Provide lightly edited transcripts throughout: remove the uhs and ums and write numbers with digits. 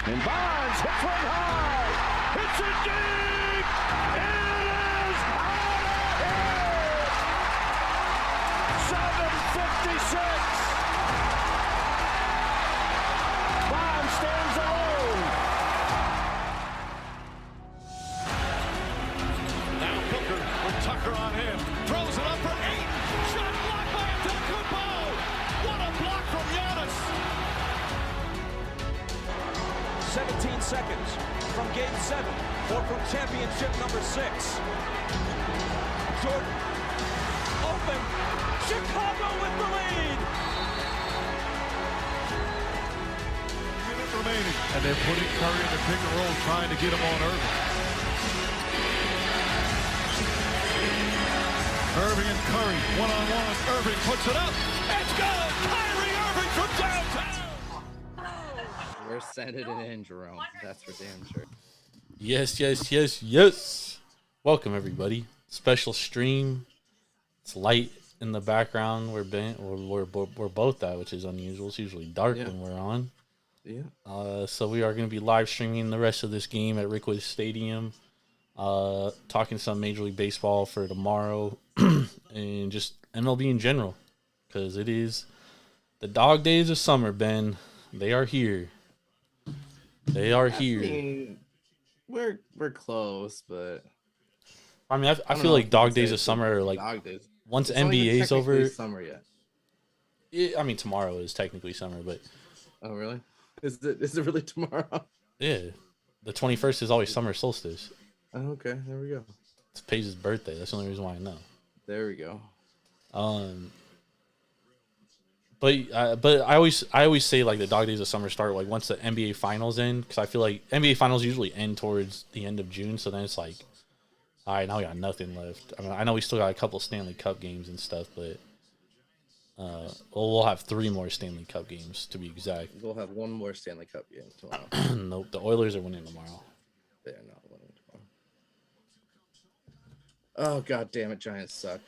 And Bonds hits one high. Hits it deep. It is out of here. 7:56. Bonds stands alone. Now Booker with Tucker on him. Throws it up for 8. Shot blocked by Antetokounmpo. What a block from Giannis. 17 seconds from Game 7 or from championship number 6. Jordan open. Chicago with the lead. Minute remaining. And they're putting Curry in the pick and roll, trying to get him on Irving. Irving and Curry, one-on-one. Irving puts it up. It's good. Kyrie Irving from downtown. We're sending it in, Jerome. That's for damn sure. Yes. Welcome everybody. Special stream. It's light in the background. We're both at, which is unusual. It's usually dark when we're on. Yeah. So we are going to be live streaming the rest of this game at Rickwood Stadium. Talking some Major League Baseball for tomorrow, and just MLB in general, because it is the dog days of summer. Ben, they are here. They are here. I mean, we're close, but I mean, I feel like dog days of summer are like dog days. Once It's not even NBA's over. Summer yet? I mean, tomorrow is technically summer, but Oh, really? Is it really tomorrow? yeah, the 21st is always summer solstice. Oh, okay, there we go. It's Paige's birthday. That's the only reason why I know. There we go. But I always say like the dog days of summer start like once the NBA finals end, because I feel like NBA finals usually end towards the end of June, so then it's like, all right, now we got nothing left. I mean, I know we still got a couple Stanley Cup games and stuff, but we'll have 3 more Stanley Cup games to be exact. We'll have one more Stanley Cup game tomorrow. Nope, the Oilers are winning tomorrow. They're not winning tomorrow. Oh, god damn it, Giants suck.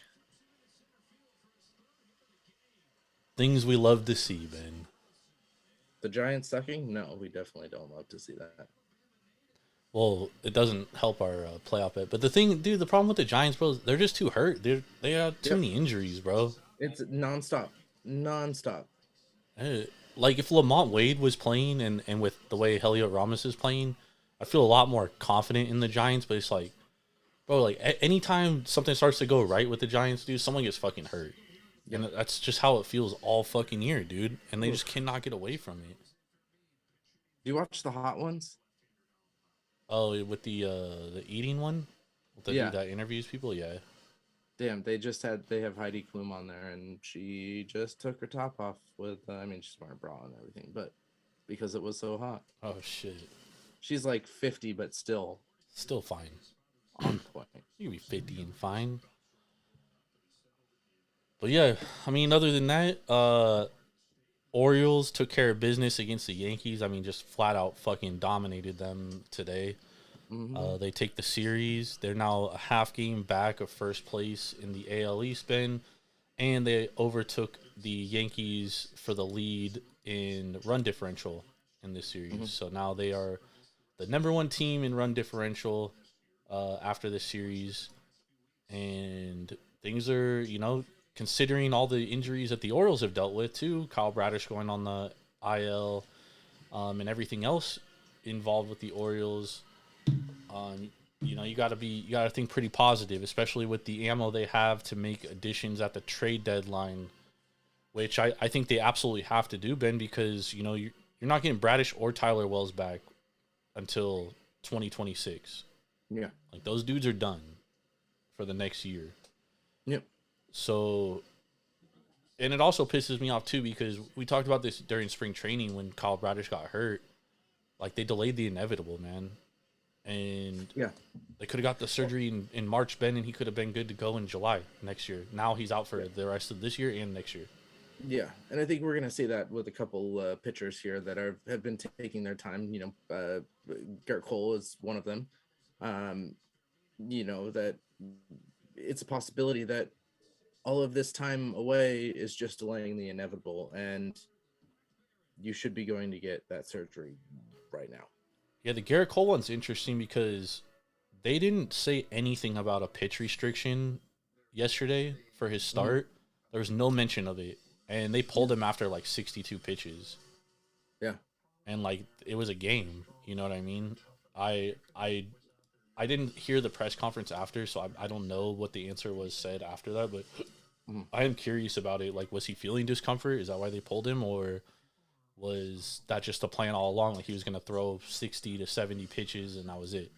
Things we love to see, Ben. The Giants sucking? No, we definitely don't love to see that. Well, it doesn't help our playoff bet. But the thing, dude, the problem with the Giants, bro, they're just too hurt. They have too many injuries, bro. It's nonstop. Like if Lamont Wade was playing and with the way Heliot Ramos is playing, I feel a lot more confident in the Giants. But it's like, bro, like anytime something starts to go right with the Giants, dude, someone gets fucking hurt. And that's just how it feels all fucking year, dude. And they just cannot get away from it. Do you watch the Hot Ones? Oh, with the eating one? With the dude that interviews people? Yeah. Damn, they have Heidi Klum on there, and she just took her top off with, I mean, she's wearing a bra and everything, but because it was so hot. Oh, shit. She's like 50, but still fine. on point. You can be 50 and fine. But yeah, I mean, other than that, Orioles took care of business against the Yankees. I mean, just flat out fucking dominated them today. Mm-hmm. They take the series. They're now a half game back of first place in the AL East, Ben, and they overtook the Yankees for the lead in run differential in this series. Mm-hmm. So now they are the number 1 team in run differential after this series, and things are, considering all the injuries that the Orioles have dealt with too, Kyle Bradish going on the IL, and everything else involved with the Orioles, you gotta think pretty positive, especially with the ammo they have to make additions at the trade deadline, which I think they absolutely have to do, Ben, because you're not getting Bradish or Tyler Wells back until 2026. Yeah, like those dudes are done for the next year. Yep. So, and it also pisses me off too, because we talked about this during spring training when Kyle Bradish got hurt. Like, they delayed the inevitable, man. And they could have got the surgery in March, Ben, and he could have been good to go in July next year. Now he's out for the rest of this year and next year. Yeah, and I think we're going to see that with a couple pitchers here that have been taking their time. Garrett Cole is one of them. That it's a possibility that all of this time away is just delaying the inevitable, and you should be going to get that surgery right now. Yeah, the Garrett Cole one's interesting because they didn't say anything about a pitch restriction yesterday for his start. There was no mention of it, and they pulled him after like 62 pitches. Yeah. And like it was a game, you know what I mean? I didn't hear the press conference after, so I don't know what the answer was said after that, but I am curious about it. Like, was he feeling discomfort? Is that why they pulled him, or was that just the plan all along? Like he was going to throw 60 to 70 pitches and that was it.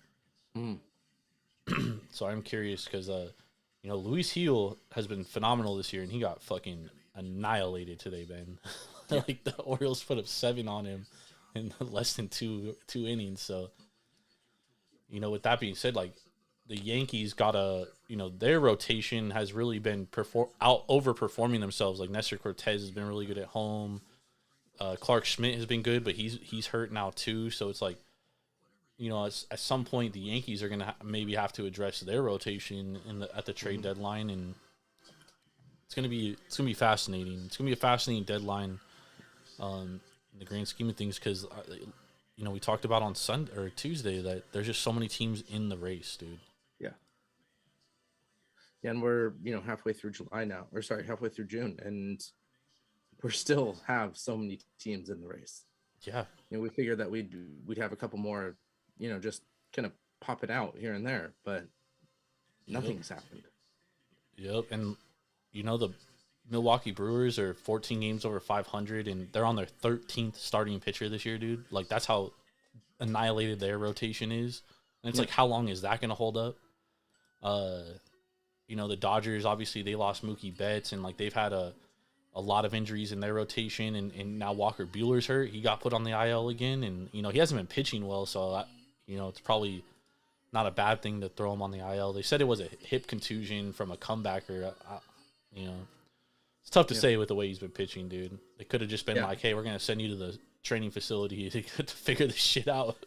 So I'm curious because, you know, Luis Heel has been phenomenal this year, and he got fucking annihilated today, man. Like the Orioles put up 7 on him in less than two innings. So, you know, with that being said, like the Yankees got you know, their rotation has really been overperforming themselves. Like Nestor Cortez has been really good at home. Clark Schmidt has been good, but he's hurt now too. So it's like, you know, at some point the Yankees are gonna maybe have to address their rotation at the trade deadline, and it's gonna be fascinating. It's gonna be a fascinating deadline, in the grand scheme of things, because you know, we talked about on Sunday or Tuesday that there's just so many teams in the race, dude. Yeah. Yeah, and we're, you know, halfway through July now, or sorry, halfway through June, and we're still have so many teams in the race. Yeah. You know, we figured that we'd have a couple more, you know, just kind of pop it out here and there, but nothing's happened. Yep, and you know, the Milwaukee Brewers are 14 games over 500, and they're on their 13th starting pitcher this year, dude. Like, that's how annihilated their rotation is. And it's like, how long is that going to hold up? You know, the Dodgers, obviously, they lost Mookie Betts, and, like, they've had a lot of injuries in their rotation, and now Walker Buehler's hurt. He got put on the IL again, and, you know, he hasn't been pitching well, so, you know, it's probably not a bad thing to throw him on the IL. They said it was a hip contusion from a comebacker. You know, it's tough to say with the way he's been pitching, dude. They could have just been like, hey, we're going to send you to the training facility to figure this shit out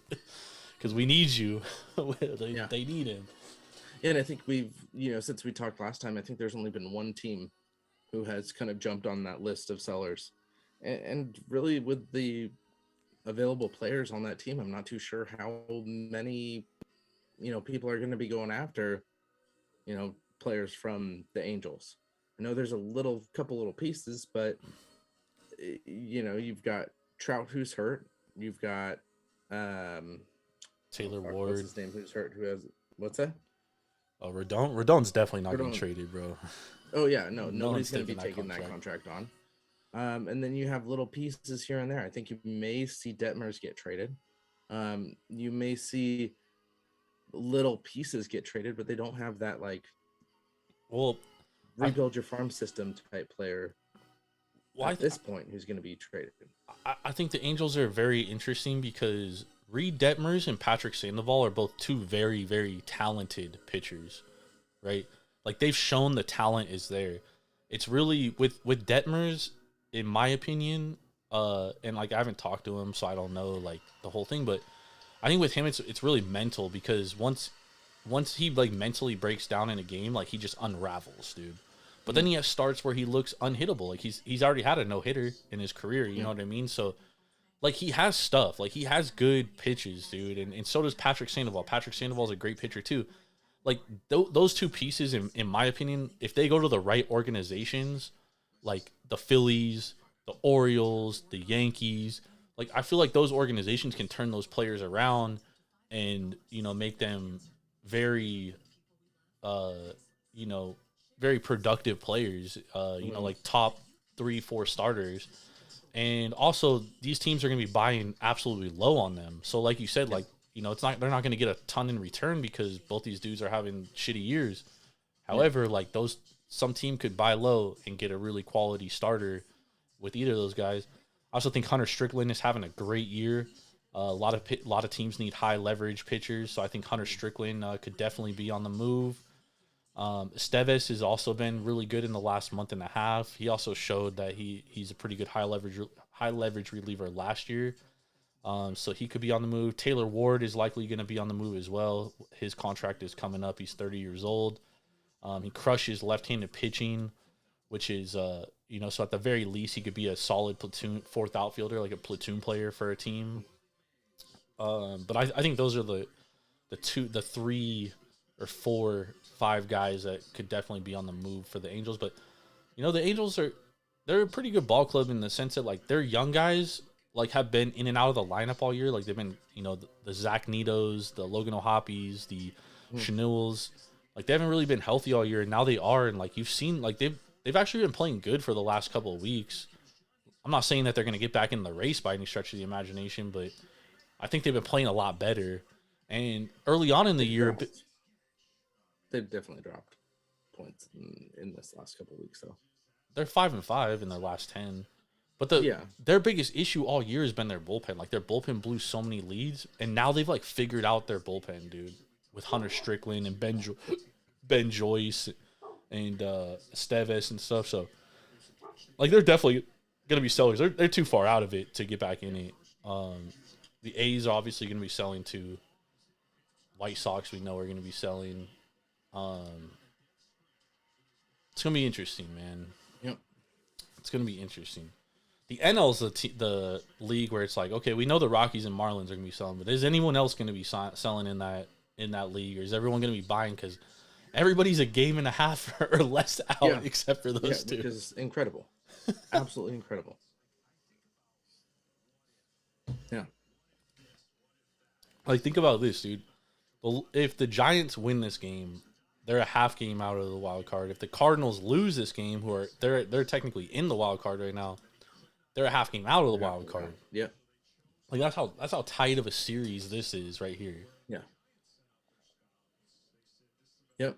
because we need you. They need him. Yeah, and I think we've, you know, since we talked last time, I think there's only been one team who has kind of jumped on that list of sellers. And really, with the available players on that team, I'm not too sure how many, you know, people are going to be going after, you know, players from the Angels. I know there's a couple little pieces, but, you know, you've got Trout, who's hurt. You've got Taylor Ward. What's his name? Who's hurt? What's that? Oh, Rodon's definitely not getting traded, bro. Oh yeah, nobody's going to be taking that contract on. And then you have little pieces here and there. I think you may see Detmers get traded. You may see little pieces get traded, but they don't have that, like, rebuild your farm system type player at this point who's going to be traded. I think the Angels are very interesting because Reed Detmers and Patrick Sandoval are both two very, very talented pitchers, right? Like, they've shown the talent is there. It's really with Detmers, in my opinion, and like I haven't talked to him, so I don't know like the whole thing, but I think with him it's really mental, because once he like mentally breaks down in a game, like he just unravels, dude. But then he has starts where he looks unhittable. Like he's already had a no-hitter in his career, you know what I mean? So like he has stuff. Like he has good pitches, dude, and so does Patrick Sandoval. Patrick Sandoval's a great pitcher too. Like those two pieces, in my opinion, if they go to the right organizations, like the Phillies, the Orioles, the Yankees, like I feel like those organizations can turn those players around and, you know, make them very, you know, very productive players, you know, like top 3-4 starters. And also these teams are going to be buying absolutely low on them. So like you said, like, you know, they're not going to get a ton in return because both these dudes are having shitty years. However, like some team could buy low and get a really quality starter with either of those guys. I also think Hunter Strickland is having a great year. A lot of teams need high leverage pitchers, so I think Hunter Strickland could definitely be on the move. Esteves has also been really good in the last month and a half. He also showed that he's a pretty good high leverage reliever last year. So he could be on the move. Taylor Ward is likely going to be on the move as well. His contract is coming up. He's 30 years old. He crushes left-handed pitching, which is, you know, so at the very least, he could be a solid platoon, fourth outfielder, like a platoon player for a team. But I think those are the three or four, five guys that could definitely be on the move for the Angels. But the Angels they're a pretty good ball club in the sense that like their young guys like have been in and out of the lineup all year. Like they've been the Zach Nitos, the Logan O'Hoppes, the Chenouilles. Like they haven't really been healthy all year, and now they are. And like you've seen, like they've actually been playing good for the last couple of weeks. I'm not saying that they're going to get back in the race by any stretch of the imagination, but I think they've been playing a lot better. And early on in the year, they've definitely dropped points in this last couple of weeks, though. They're 5-5 in their last 10. But their biggest issue all year has been their bullpen. Like their bullpen blew so many leads, and now they've like figured out their bullpen, dude, with Hunter Strickland and Ben Joyce and Esteves and stuff. So like they're definitely gonna be sellers. They're too far out of it to get back in it. The A's are obviously gonna be selling too. White Sox we know are gonna be selling. It's gonna be interesting, man. Yep. It's gonna be interesting. The NL is the league where it's like, okay, we know the Rockies and Marlins are gonna be selling, but is anyone else gonna be selling in that league, or is everyone gonna be buying because everybody's a game and a half or less out except for those two? Because it's incredible, absolutely incredible. Yeah. Like think about this, dude. If the Giants win this game, they're a half game out of the wild card. If the Cardinals lose this game, they're technically in the wild card right now, they're a half game out of the wild card. Yeah. Like that's how tight of a series this is right here. Yeah. Yep.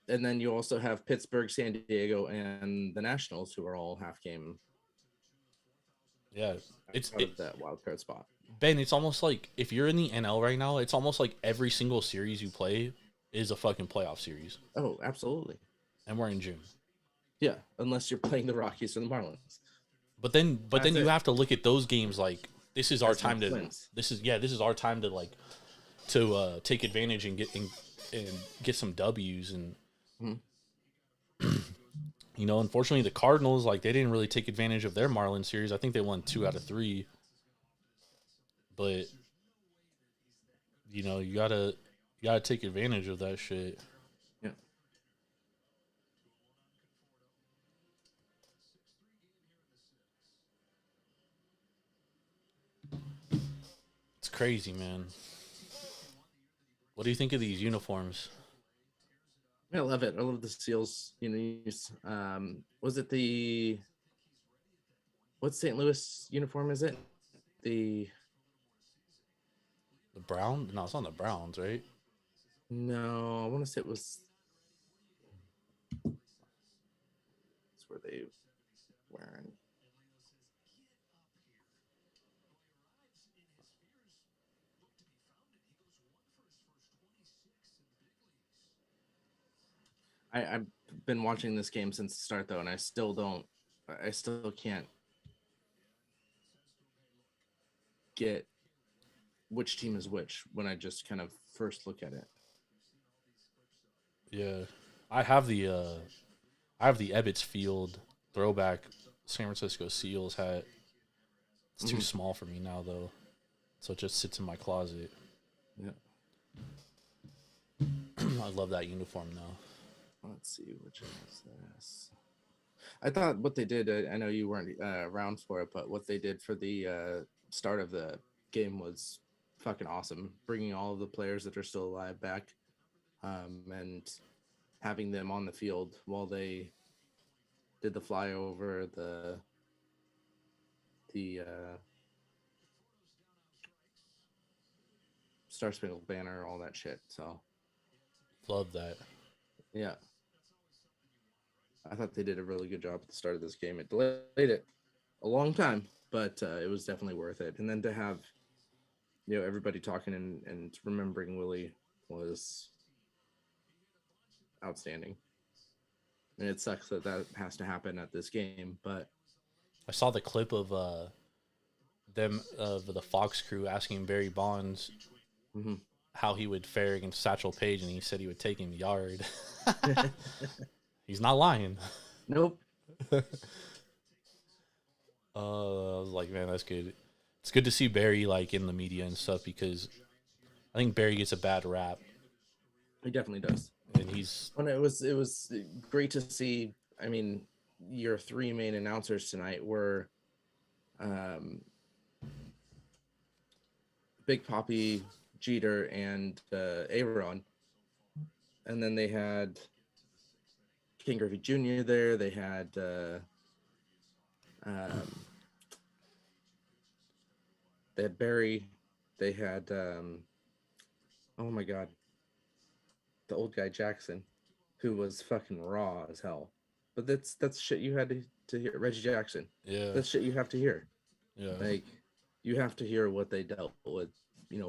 And then you also have Pittsburgh, San Diego, and the Nationals, who are all half game. Yeah, it's out of that wild card spot. Ben, it's almost like if you're in the NL right now, it's almost like every single series you play is a fucking playoff series. Oh, absolutely. And we're in June. Yeah, unless you're playing the Rockies or the Marlins. But then you have to look at those games like this is our time to wins. This is our time to like take advantage and get some W's and unfortunately the Cardinals like they didn't really take advantage of their Marlins series. I think they won 2 out of 3. But you gotta take advantage of that shit. Yeah. It's crazy, man. What do you think of these uniforms? I love it. I love the Seals. Was it what St. Louis uniform is it? The Brown? No, it's on the Browns, right? No, I want to say it was. That's where they wearing. I've been watching this game since the start though, and I still can't get which team is which when I just kind of first look at it. Yeah, I have the Ebbets Field throwback San Francisco Seals hat. It's too small for me now though, so it just sits in my closet. Yeah, I love that uniform though. Let's see which is this. I thought what they did. I know you weren't around for it, but what they did for the start of the game was fucking awesome. Bringing all of the players that are still alive back, and having them on the field while they did the flyover, the Star Spangled Banner, all that shit. So love that. Yeah. I thought they did a really good job at the start of this game. It delayed it a long time, but it was definitely worth it. And then to have, everybody talking and remembering Willie was outstanding. And it sucks that has to happen at this game, but I saw the clip of the Fox crew asking Barry Bonds how he would fare against Satchel Paige, and he said he would take him yard. He's not lying. Nope. I was like, man, that's good. It's good to see Barry like in the media and stuff because I think Barry gets a bad rap, He definitely does. and he's And it was great to see. I mean, your three main announcers tonight were Big Poppy, Jeter, and Aaron. And then they had King Griffey Jr. there. They had Barry. They had oh my god, the old guy Jackson, who was fucking raw as hell. But that's shit you had to hear. Reggie Jackson. yeah, That's shit you have to hear. yeah, Like, you have to hear what they dealt with,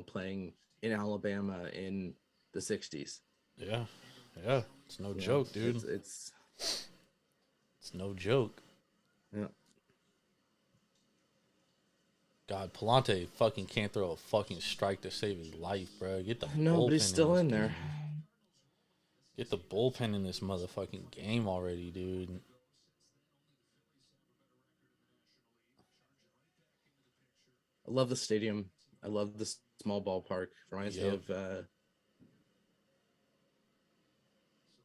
playing in Alabama in the 60s. yeah, yeah. It's no joke, dude. It's It's no joke. yeah. God, Palante fucking can't throw a fucking strike to save his life, bro. Get the No, but he's bullpen still this in there. game. Get the bullpen in this motherfucking game already, dude. I love the stadium. I love the small ballpark. Reminds me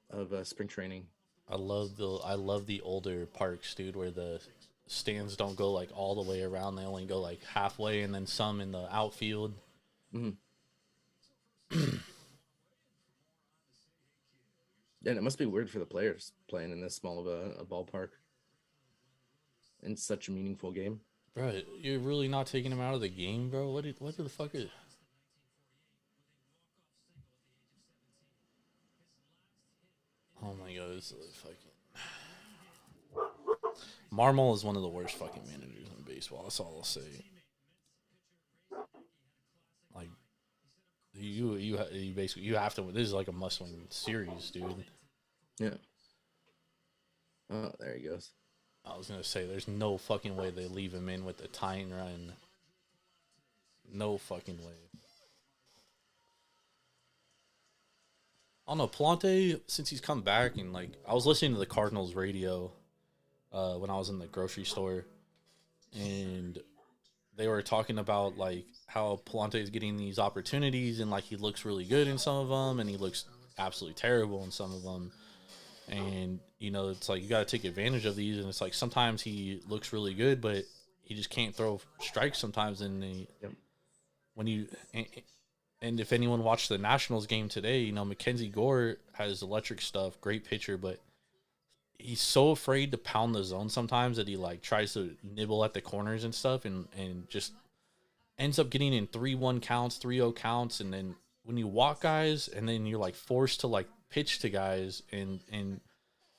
of spring training. I love the older parks, dude, where the stands don't go like all the way around. They only go like halfway, and then some in the outfield. And it must be weird for the players playing in this small of a ballpark in such a meaningful game. Bro, you're really not taking him out of the game, bro? What the fuck is... Oh my god, this is fucking... Marmol is one of the worst fucking managers in baseball. That's all I'll say. Like, you basically you have to. This is like a must-win series, dude. Yeah. Oh, there he goes. I was gonna say, there's no fucking way they leave him in with the tying run. No fucking way. I don't know, Palante, since he's come back, and like I was listening to the Cardinals radio when I was in the grocery store, and they were talking about like how Palante is getting these opportunities, and like he looks really good in some of them, and he looks absolutely terrible in some of them. And it's like you got to take advantage of these, and it's like sometimes he looks really good, but he just can't throw strikes sometimes. And when you and if anyone watched the Nationals game today, Mackenzie Gore has electric stuff, great pitcher, but he's so afraid to pound the zone sometimes that he like tries to nibble at the corners and stuff, and just ends up getting in 3-1 counts, 3-0 counts, and then when you walk guys, and then you're like forced to like pitch to guys, and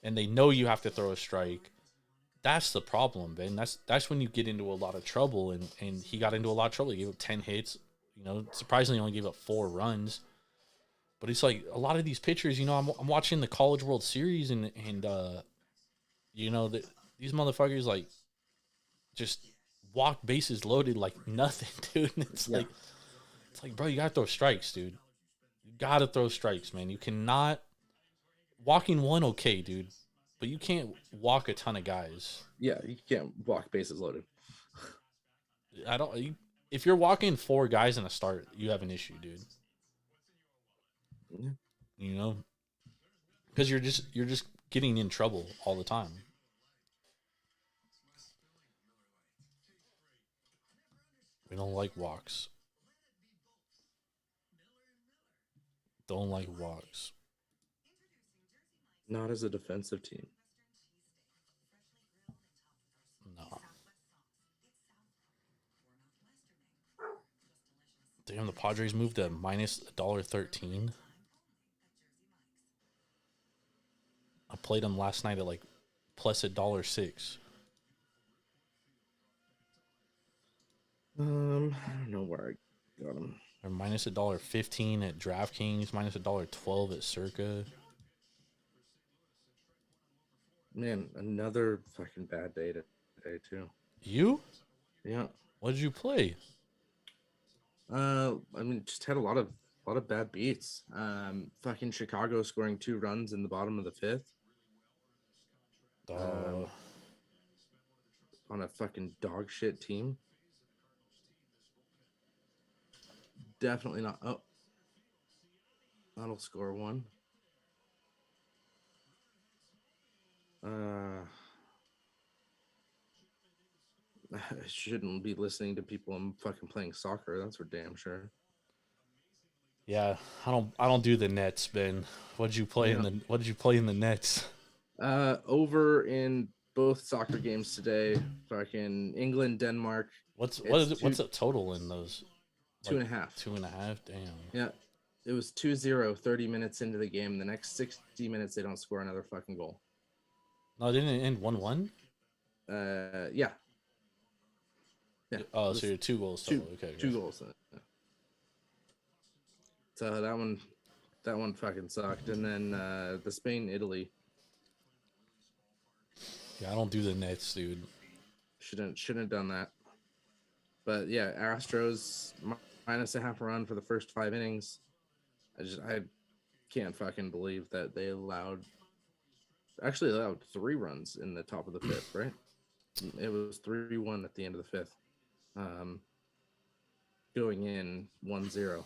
they know you have to throw a strike. That's the problem, Ben. That's when you get into a lot of trouble, and he got into a lot of trouble. He gave up 10 hits. Surprisingly, only gave up 4 runs. But it's like a lot of these pitchers. I'm watching the College World Series, and these motherfuckers like just walk bases loaded like nothing, dude. And it's like, bro, you gotta throw strikes, dude. You gotta throw strikes, man. You cannot walking one, okay, dude, but you can't walk a ton of guys. Yeah, you can't walk bases loaded. If you're walking 4 guys in a start, you have an issue, dude. Yeah. Because you're just getting in trouble all the time. We don't like walks. Don't like walks. Not as a defensive team. No. Damn, the Padres moved to minus $1.13. I played them last night at like plus $1.06. I don't know where I got them. They're minus $1.15 at DraftKings, minus $1.12 at Circa. Man, another fucking bad day today too. You? Yeah. What did you play? Just had a lot of bad beats. Fucking Chicago scoring 2 runs in the bottom of the 5th. On a fucking dog shit team. definitely not. Oh, that'll score one. I shouldn't be listening to people. I'm fucking playing soccer. That's for damn sure. Yeah, I don't do the Nets, Ben. What did you play in the Nets? Over in both soccer games today. Fucking England, Denmark. What's It's what's the total in those? two Like and a half. 2.5. Damn. Yeah. It was 2-0 30 minutes into the game. The next 60 minutes, they don't score another fucking goal. No, didn't it end 1-1? Yeah. Yeah. Oh, so you're 2 goals total. Okay. Two goals. Yeah. So that one fucking sucked. And then the Spain Italy Yeah, I don't do the Nets, dude. shouldn't have done that. But yeah, Astros minus a half a run for the first 5 innings. I can't fucking believe that they allowed 3 runs in the top of the 5th, right? It was 3-1 at the end of the 5th. Going in 1-0.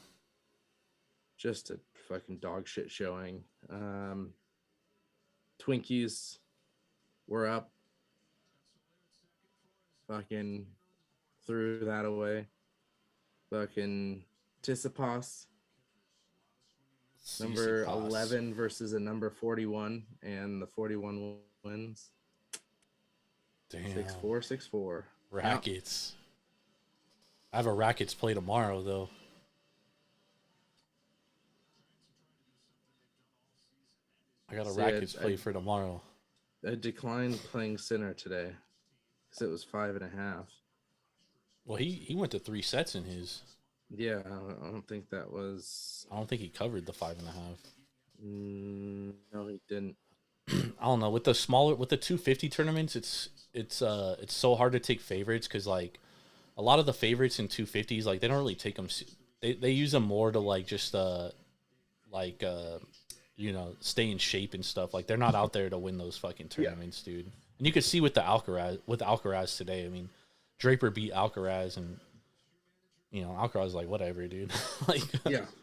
Just a fucking dog shit showing. Twinkies were up. Fucking threw that away. Fucking Tsitsipas, number 11 versus a number 41, and the 41 wins. Damn. 6-4, 6-4. Rackets. I have a Rackets play tomorrow, though. I got a Rackets play for tomorrow. I declined playing center today because it was 5.5. Well, he went to 3 sets in his. Yeah, I don't think that was. I don't think he covered the 5.5. No, he didn't. I don't know, with the 250 tournaments, it's so hard to take favorites because like a lot of the favorites in 250s, like they don't really take them. They use them more to like just stay in shape and stuff. Like they're not out there to win those fucking tournaments, dude. And you could see with Alcaraz today. I mean, Draper beat Alcaraz, and Alcaraz like whatever, dude. Like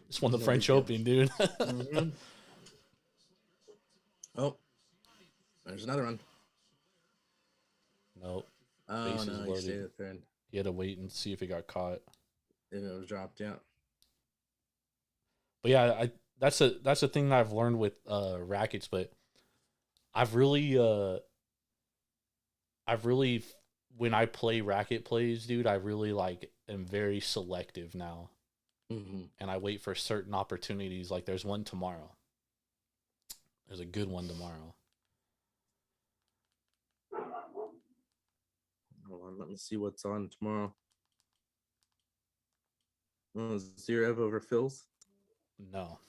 just won the French Open, dude. Mm-hmm. Oh, there's another one. Nope. Oh Bases no, he loaded. stayed at third. You had to wait and see if it got caught. If it was dropped, yeah. But yeah, that's a thing that I've learned with rackets. But I've really when I play racket plays, dude, I really am very selective now, and I wait for certain opportunities. Like there's one tomorrow. There's a good one tomorrow. Hold on, let me see what's on tomorrow. Oh, Zverev over Phils? No.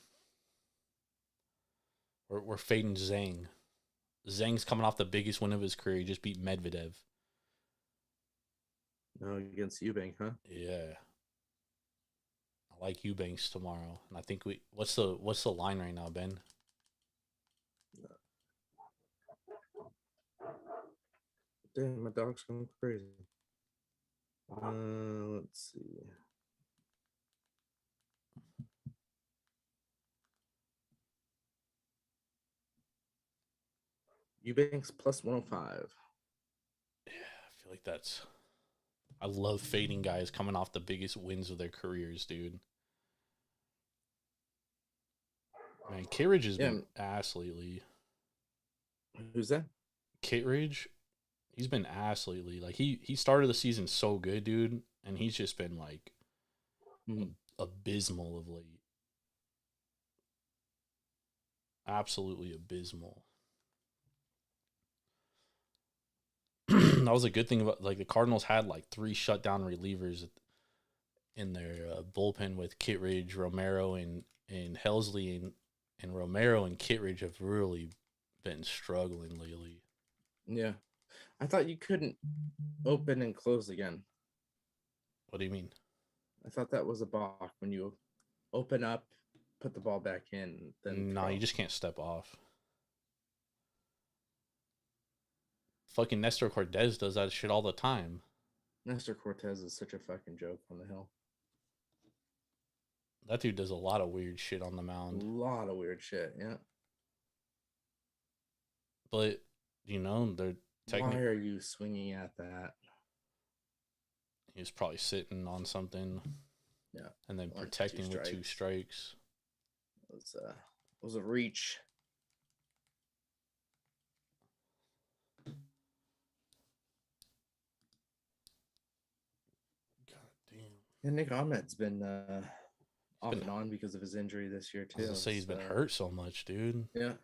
We're fading Zhang. Zhang's coming off the biggest win of his career. He just beat Medvedev. No, against Eubank, huh? Yeah. I like Eubanks tomorrow. And I think what's the line right now, Ben? Damn, my dog's going crazy. Let's see. Eubanks plus 105. Yeah, I feel like I love fading guys coming off the biggest wins of their careers, dude. Man, Kittredge has been ass lately. Who's that? Kittredge, he's been ass lately. Like he started the season so good, dude, and he's just been like abysmal of late. Absolutely abysmal. That was a good thing about the Cardinals had 3 shutdown relievers in their bullpen with Kittredge, Romero, and Helsley, and Romero and Kittredge have really been struggling lately. Yeah, I thought you couldn't open and close again. What do you mean? I thought that was a balk when you open up, put the ball back in. Then no, you just can't step off. Fucking Nestor Cortez does that shit all the time. Nestor Cortez is such a fucking joke on the hill. That dude does a lot of weird shit on the A mound. lot of weird shit. Yeah. But they're Why are you swinging at that? He was probably sitting on something. Yeah. And then protecting with 2 strikes. It was a reach. God damn. And Nick Ahmed's been off and on because of his injury this year too. I was gonna say he's been hurt so much, dude. Yeah.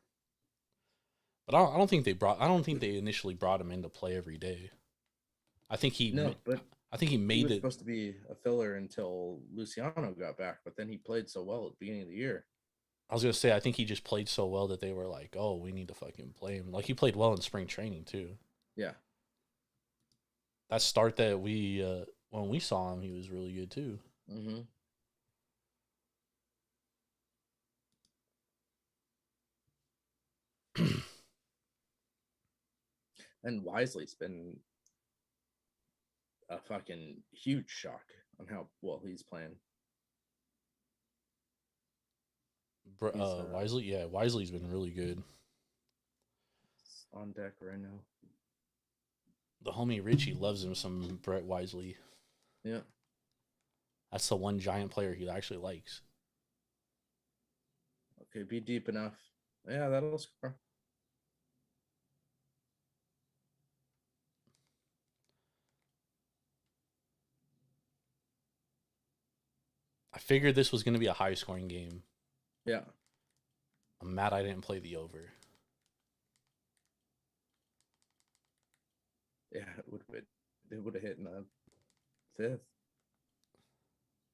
But I don't think they initially brought him into play every day. I think he made he was it supposed to be a filler until Luciano got back, but then he played so well at the beginning of the year. I was gonna say I think he just played so well that they were like, "Oh, we need to fucking play him." Like he played well in spring training too. Yeah. That start that we when we saw him, he was really good too. Mm-hmm. And Wisely's been a fucking huge shock on how well he's playing. Wisely's been really good. On deck right now. The homie Richie loves him some Brett Wisely. Yeah. That's the one giant player he actually likes. Okay, be deep enough. Yeah, that'll score. I figured this was going to be a high-scoring game. Yeah. I'm mad I didn't play the over. Yeah, it would have hit in the 5th.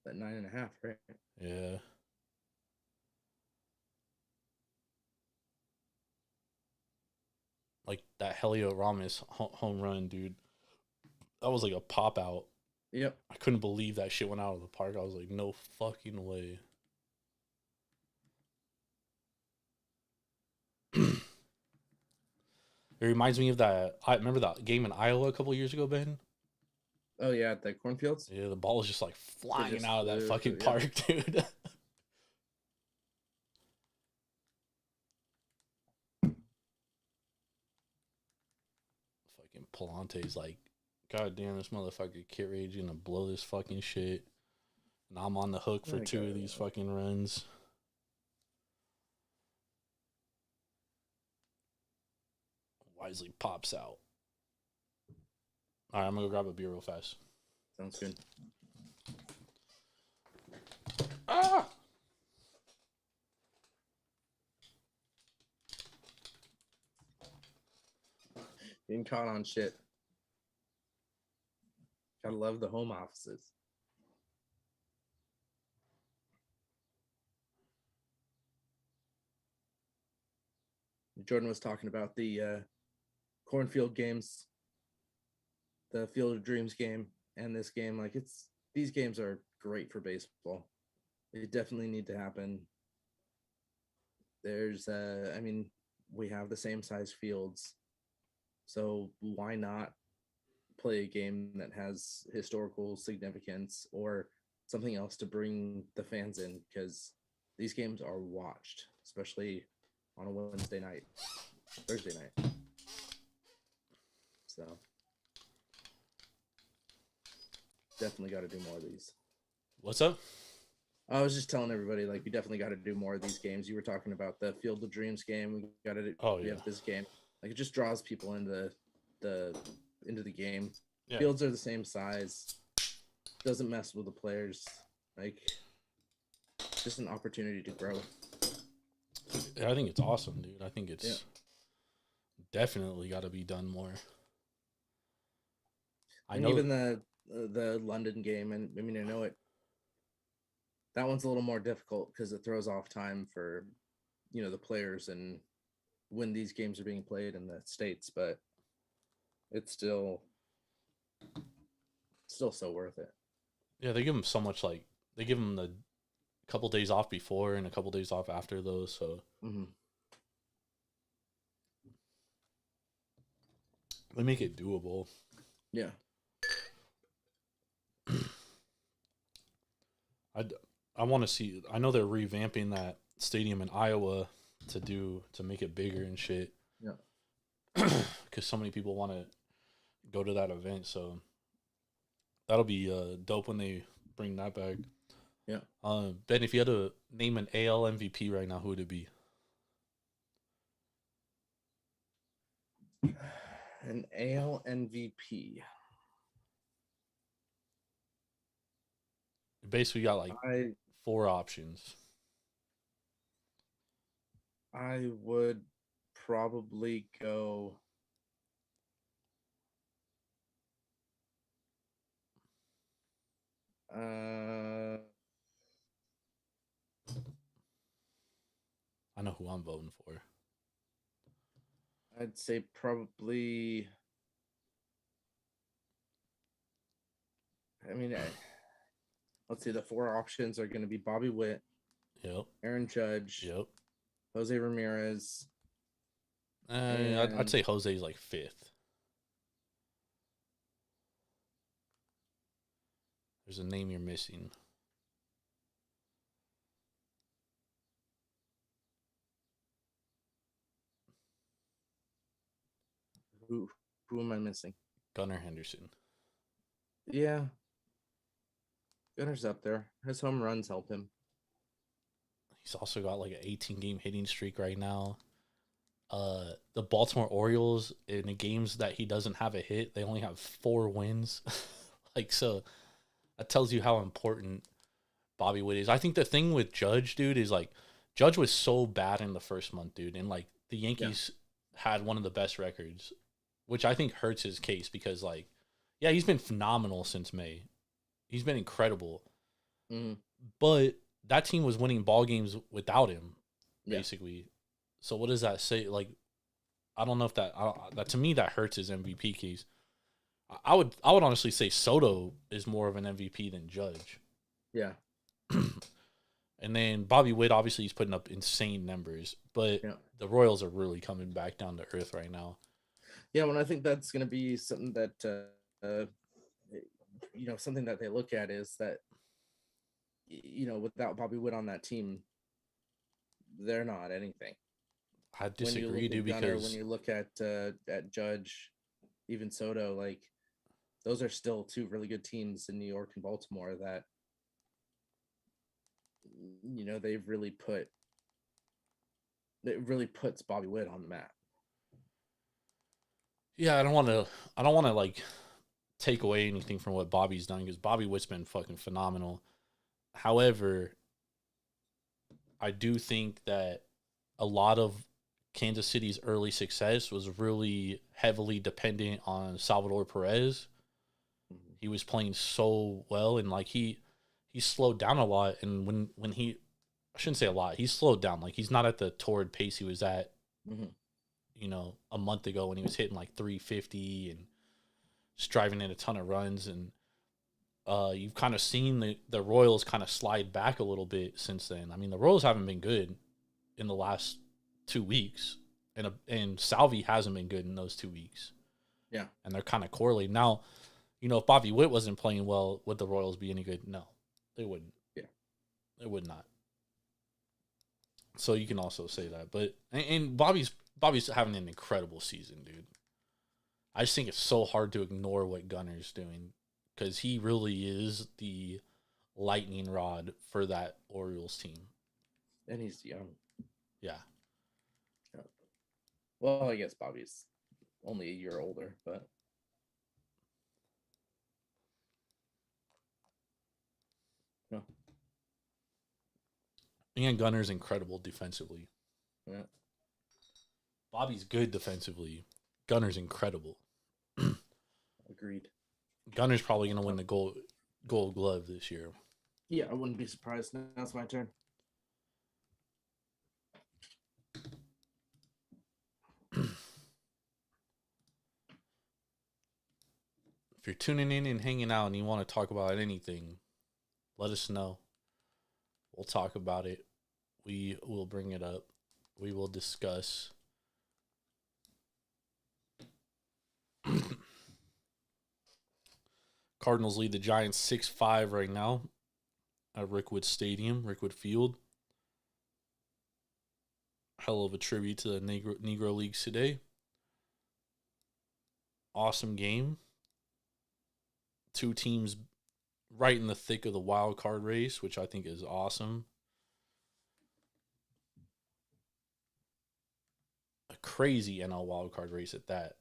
At 9.5, right? Yeah. Like that Helio Ramos home run, dude. That was like a pop out. Yep. I couldn't believe that shit went out of the park. I was like, no fucking way. It reminds me of that. I remember that game in Iowa a couple years ago, Ben. Oh yeah, at the cornfields. Yeah, the ball was just like flying out of that flew, fucking yeah. park, dude. Fucking Palante's like, God damn, this motherfucker Kit Rage gonna blow this fucking shit. And I'm on the hook for 2 of these fucking runs. Wisely pops out. All right, I'm gonna go grab a beer real fast. Sounds good. Ah! Being caught on shit. Gotta love the home offices. Jordan was talking about the cornfield games, the Field of Dreams game, and this game. Like these games are great for baseball. They definitely need to happen. There's we have the same size fields, so why not play a game that has historical significance or something else to bring the fans in, because these games are watched, especially on a Thursday night. So definitely got to do more of these. What's up? I was just telling everybody, like, we definitely got to do more of these games. You were talking about the Field of Dreams game. We got to do. We have this game. Like, it just draws people into the game. Yeah. Fields are the same size. Doesn't mess with the players. Like, just an opportunity to grow. I think it's awesome, dude. I think it's definitely got to be done more. Even the London game, and I mean, I know it. That one's a little more difficult because it throws off time for, the players and when these games are being played in the States, but it's still so worth it. Yeah, they give them so much, like, they give them the couple days off before and a couple days off after those, so they make it doable. Yeah. I want to see. I know they're revamping that stadium in Iowa to make it bigger and shit. Yeah. Because so many people want to go to that event, so that'll be dope when they bring that back. Yeah. Ben, if you had to name an AL MVP right now, who would it be? An AL MVP. You basically got like I 4 options. I would probably go. I know who I'm voting for. I'd say probably. I mean, let's see. The 4 options are going to be Bobby Witt, Yep. Aaron Judge, Yep. Jose Ramirez. I'd say Jose's like 5th. There's a name you're missing. Who am I missing? Gunnar Henderson. Yeah. Gunner's up there. His home runs help him. He's also got like an 18-game hitting streak right now. The Baltimore Orioles, in the games that he doesn't have a hit, they only have 4 wins. Like, so that tells you how important Bobby Witt is. I think the thing with Judge, dude, is like Judge was so bad in the first month, dude, and like the Yankees had one of the best records, which I think hurts his case because, like, yeah, he's been phenomenal since May. He's been incredible. Mm-hmm. But that team was winning ball games without him, Yeah. basically. So what does that say? Like, I don't know if that to me that hurts his MVP case. I would honestly say Soto is more of an MVP than Judge. Yeah. And then Bobby Witt, obviously, he's putting up insane numbers, but the Royals are really coming back down to earth right now. Yeah, well, I think that's going to be something that, something that they look at is that, without Bobby Witt on that team, they're not anything. I disagree, dude, because when you look at Judge, even Soto, like, those are still 2 really good teams in New York and Baltimore that, it really puts Bobby Witt on the map. Yeah, I don't want to like take away anything from what Bobby's done because Bobby Witt's been fucking phenomenal. However, I do think that a lot of Kansas City's early success was really heavily dependent on Salvador Perez. He was playing so well, and like he slowed down a lot. And when he, I shouldn't say a lot, he slowed down. Like he's not at the torrid pace he was at, a month ago when he was hitting like 350 and just driving in a ton of runs. And you've kind of seen the Royals kind of slide back a little bit since then. I mean, the Royals haven't been good in the last 2 weeks, and Salvi hasn't been good in those 2 weeks. Yeah, and they're kind of correlated now. If Bobby Witt wasn't playing well, would the Royals be any good? No, they wouldn't. Yeah, they would not. So you can also say that, but and Bobby's having an incredible season, dude. I just think it's so hard to ignore what Gunner's doing because he really is the lightning rod for that Orioles team. And he's young. Yeah. Well, I guess Bobby's only a year older, but no. And Gunner's incredible defensively. Yeah. Bobby's good defensively. Gunner's incredible. Agreed. Gunner's probably going to win the gold glove this year. Yeah, I wouldn't be surprised. Now it's my turn. If you're tuning in and hanging out and you want to talk about anything, let us know. We'll talk about it. We will bring it up. We will discuss. Cardinals lead the Giants 6-5 right now. at Rickwood Stadium, Rickwood Field. Hell of a tribute to the Negro Leagues today. Awesome game. Two teams right in the thick of the wild card race, which I think is awesome. A crazy NL wild card race at that.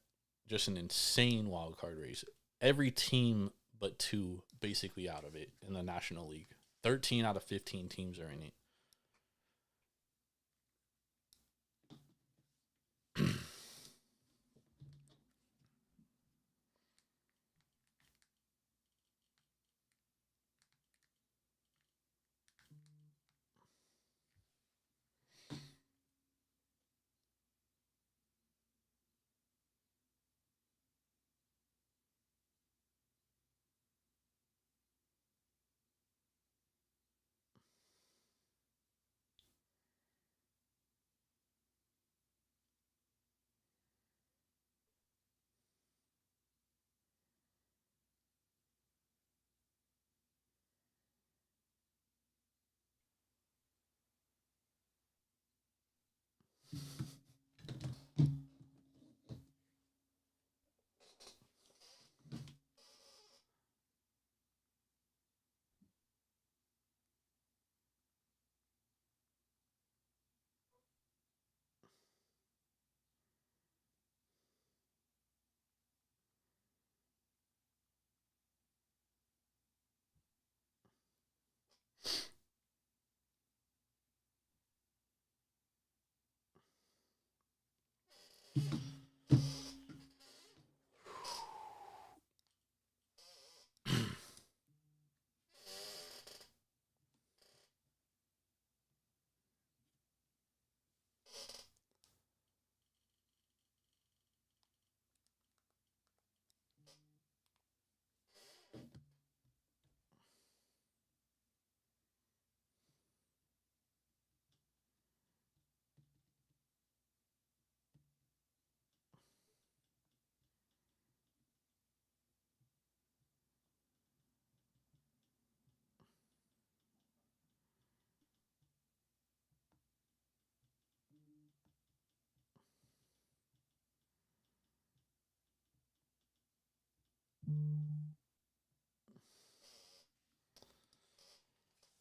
Just an insane wild card race. Every team but two basically out of it in the National League. 13 out of 15 teams are in it.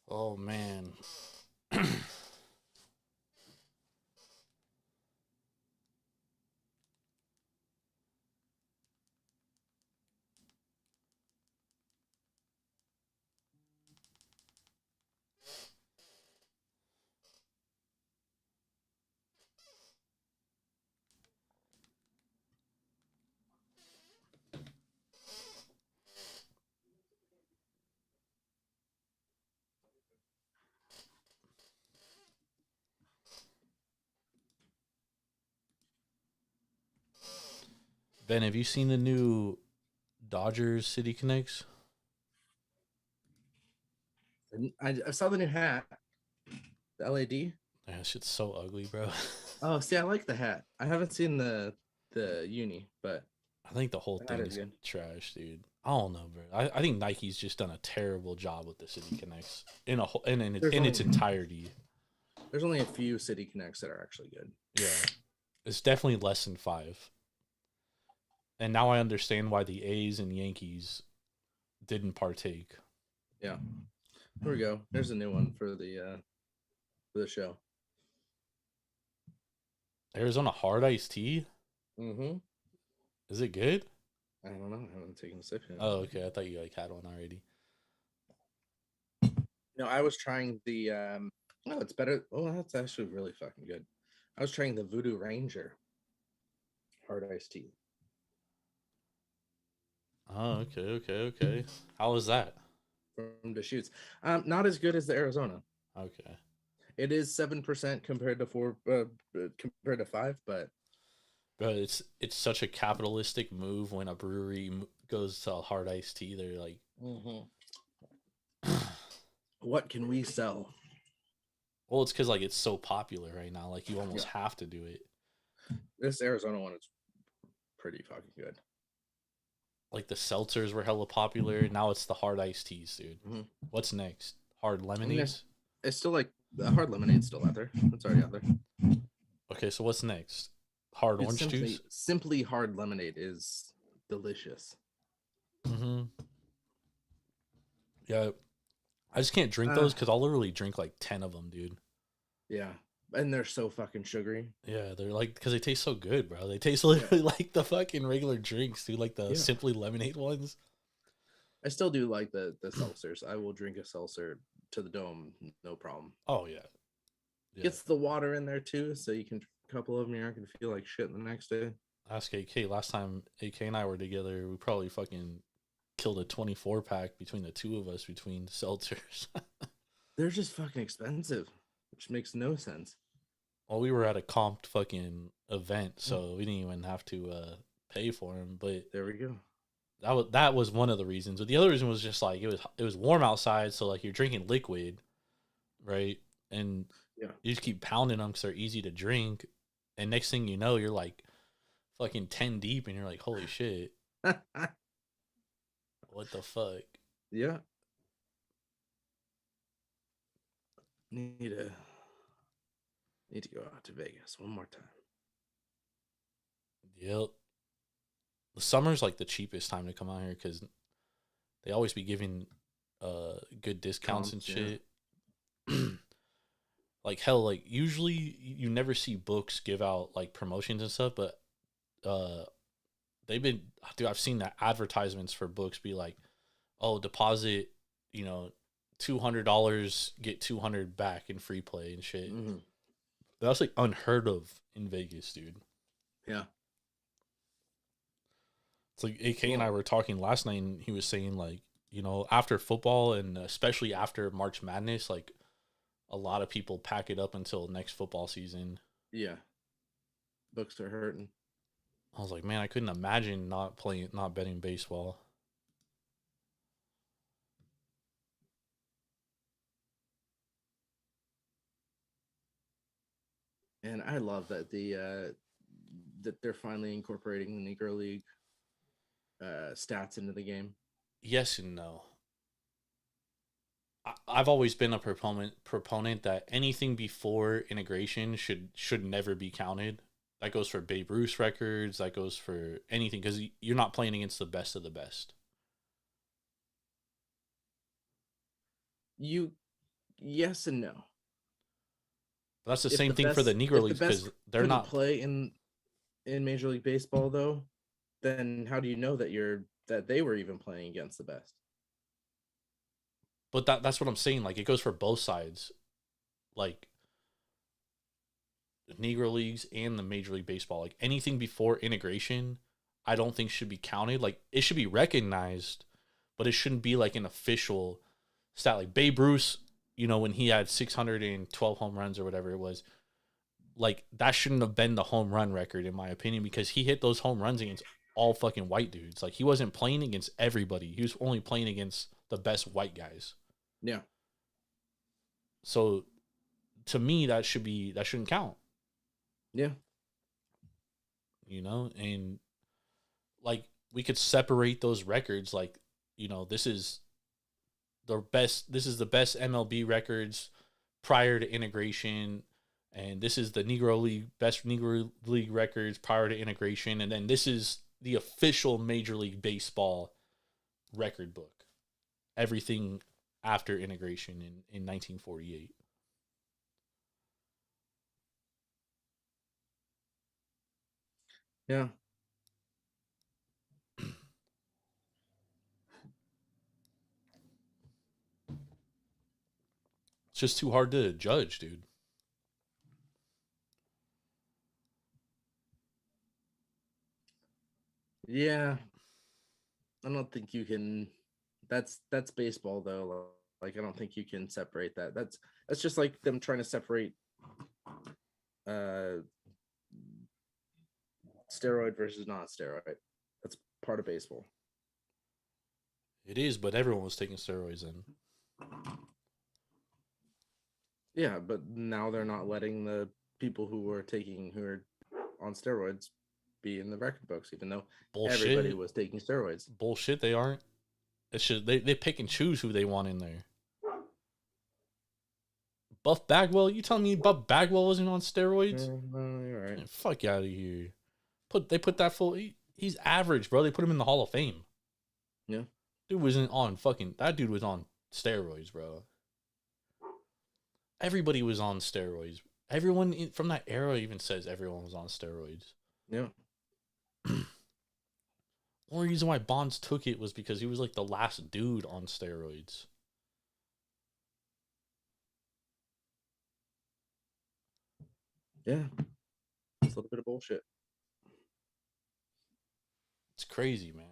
Oh, man. Ben, have you seen the new Dodgers City Connects? I saw the new hat, the LAD. Yeah, that shit's so ugly, bro. Oh, see, I like the hat. I haven't seen the uni, but I think the whole the thing hat is is good. trash, dude. I don't know, bro. I think Nike's just done a terrible job with the City Connects in a whole in its entirety. There's only a few City Connects that are actually good. Yeah, it's definitely less than 5. And now I understand why the A's and Yankees didn't partake. Yeah. Here we go. There's a new one for the show. Arizona Hard Iced Tea? Mm-hmm. Is it good? I don't know. I haven't taken a sip yet. Oh, okay. I thought you had one already. No, I was trying the oh, it's better. Oh, that's actually really fucking good. I was trying the Voodoo Ranger hard iced tea. Oh, okay. How was that? From Deschutes. Not as good as the Arizona. Okay. It is 7% compared to 4 compared to 5, but But it's such a capitalistic move when a brewery goes to hard iced tea. They're like, what can we sell? well, it's because like it's so popular right now. Like you almost have to do it. This Arizona one is pretty fucking good. Like the seltzers were hella popular. Now it's the hard iced teas, dude. What's next? hard lemonades. It's still like the hard lemonade's still out there. It's already out there. Okay, so what's next? Hard It's orange juice. Simply hard lemonade is delicious. Mm-hmm. Yeah, I just can't drink those because I'll literally drink like 10 of them, dude. Yeah, and they're so fucking sugary. Yeah, they're like, because they taste so good, bro. They taste literally like the fucking regular drinks, dude. Like the Simply Lemonade ones. I still do like the seltzers. I will drink a seltzer to the dome, no problem. Oh yeah. Gets the water in there too, so you can drink a couple of them. You're not gonna feel like shit the next day. Ask AK. Last time AK and I were together, we probably fucking killed a 24-pack between the two of us between seltzers. They're just fucking expensive, which makes no sense. Well, we were at a comped fucking event, so we didn't even have to pay for them. But there we go. That was one of the reasons. But the other reason was just like it was warm outside, so like you're drinking liquid, right? And you just keep pounding them because they're easy to drink. And next thing you know, you're like fucking 10 deep, and you're like, holy shit. What the fuck? Yeah. Need to go out to Vegas one more time. Yep. The summer's like the cheapest time to come out here because they always be giving good discounts and shit. Yeah. Like hell, like usually you never see books give out like promotions and stuff, but dude, I've seen that advertisements for books be like, oh, deposit, $200, get 200 back in free play and shit. Mm-hmm. That's like unheard of in Vegas, dude. Yeah. It's like AK and I were talking last night, and he was saying like, after football and especially after March Madness, like a lot of people pack it up until next football season. Yeah. Books are hurting. I was like, man, I couldn't imagine not betting baseball. And I love that that they're finally incorporating the Negro League stats into the game. Yes and no. I've always been a proponent that anything before integration should never be counted. That goes for Babe Ruth records. That goes for anything because you're not playing against the best of the best. Yes and no. But that's the same thing for the Negro Leagues because they're not play in Major League Baseball though. Then how do you know that they were even playing against the best? But that's what I'm saying. Like it goes for both sides, like the Negro Leagues and the Major League Baseball. Like anything before integration, I don't think should be counted. Like it should be recognized, but it shouldn't be like an official stat. Like Babe Ruth, when he had 612 home runs or whatever it was, like that shouldn't have been the home run record in my opinion because he hit those home runs against all fucking white dudes. Like he wasn't playing against everybody. He was only playing against the best white guys. Yeah. So to me, that shouldn't count. Yeah. And like we could separate those records. Like, this is the best MLB records prior to integration. And this is the best Negro League records prior to integration. And then this is the official Major League Baseball record book. Everything after integration in 1948. Yeah. It's just too hard to judge, dude. Yeah. I don't think you can. That's baseball though. Like I don't think you can separate that. That's just like them trying to separate steroid versus non-steroid. That's part of baseball. It is, but everyone was taking steroids then. Yeah, but now they're not letting the people who are on steroids be in the record books, even though everybody was taking steroids. Bullshit, they aren't. They pick and choose who they want in there. Buff Bagwell? You telling me Buff Bagwell wasn't on steroids? No, you're right. Man, fuck out of here. They put that full. He's average, bro. They put him in the Hall of Fame. Yeah. Dude wasn't on fucking. That dude was on steroids, bro. Everybody was on steroids. Everyone from that era even says everyone was on steroids. Yeah. Only reason why Bonds took it was because he was like the last dude on steroids. Yeah. It's a little bit of bullshit. It's crazy, man.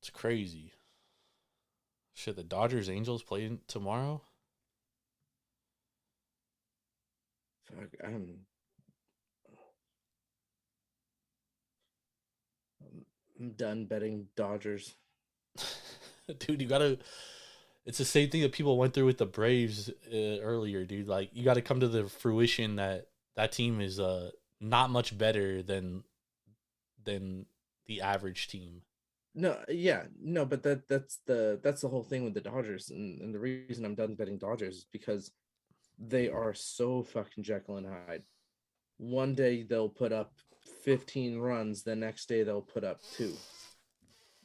It's crazy. Shit, the Dodgers Angels play tomorrow? Fuck, I'm done betting Dodgers. Dude, you gotta. It's the same thing that people went through with the Braves earlier, dude. Like, you gotta come to the fruition that team is not much better than the average team. No, yeah, no, but that's the whole thing with the Dodgers, and the reason I'm done betting Dodgers is because they are so fucking Jekyll and Hyde. One day they'll put up 15 runs, the next day they'll put up 2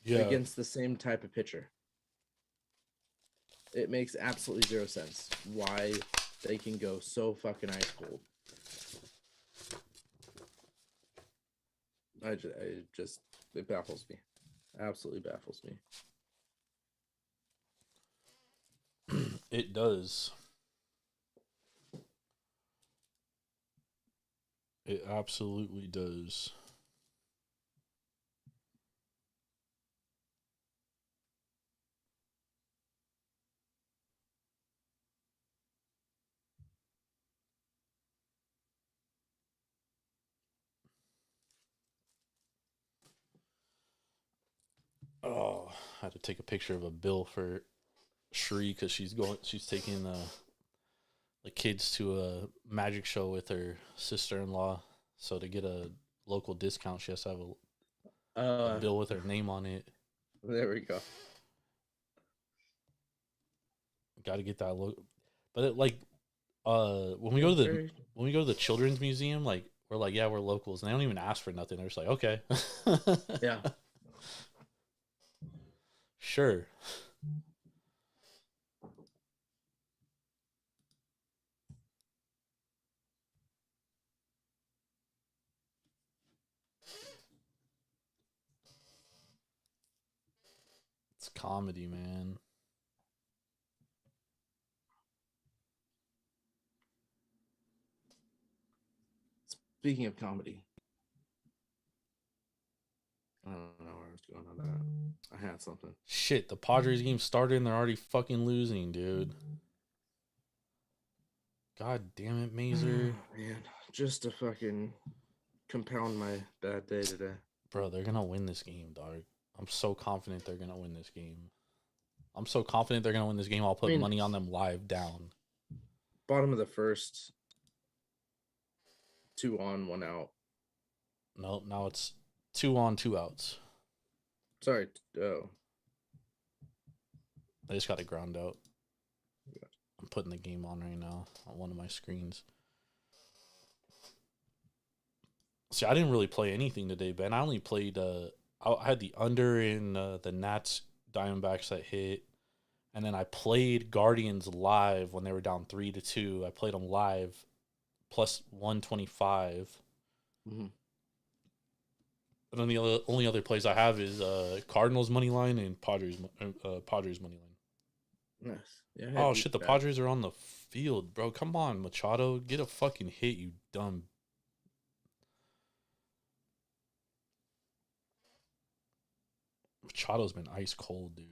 against the same type of pitcher. It makes absolutely zero sense why they can go so fucking ice cold. It baffles me. Absolutely baffles me. It does. It absolutely does. Oh, I had to take a picture of a bill for Shri because she's taking the kids to a magic show with her sister-in-law. So to get a local discount, she has to have a bill with her name on it. There we go. Got to get that look. But when we go to the children's museum, like, we're like, yeah, we're locals, and they don't even ask for nothing. They're just like, okay. Yeah. Sure. It's comedy, man. Speaking of comedy, I don't know where I was going on that. I had something. Shit, the Padres game started and they're already fucking losing, dude. God damn it, Mazer. Man, just to fucking compound my bad day today. Bro, they're gonna win this game, dog. I'm so confident they're gonna win this game. I'm so confident they're gonna win this game. I'll put money on them live down. Bottom of the first, 2 on, 1 out. Nope, now it's 2 on, 2 outs. Sorry. Oh. I just got it ground out. I'm putting the game on right now on one of my screens. See, I didn't really play anything today, Ben. I only played. I had the under in the Nats Diamondbacks that hit, and then I played Guardians live when they were down 3-2. I played them live, plus 125. Mm-hmm. And then the only other plays I have is Cardinals money line and Padres money line. Nice. Yeah, Oh shit! The Padres are on the field, bro. Come on, Machado, get a fucking hit, you dumb. Machado's been ice cold, dude.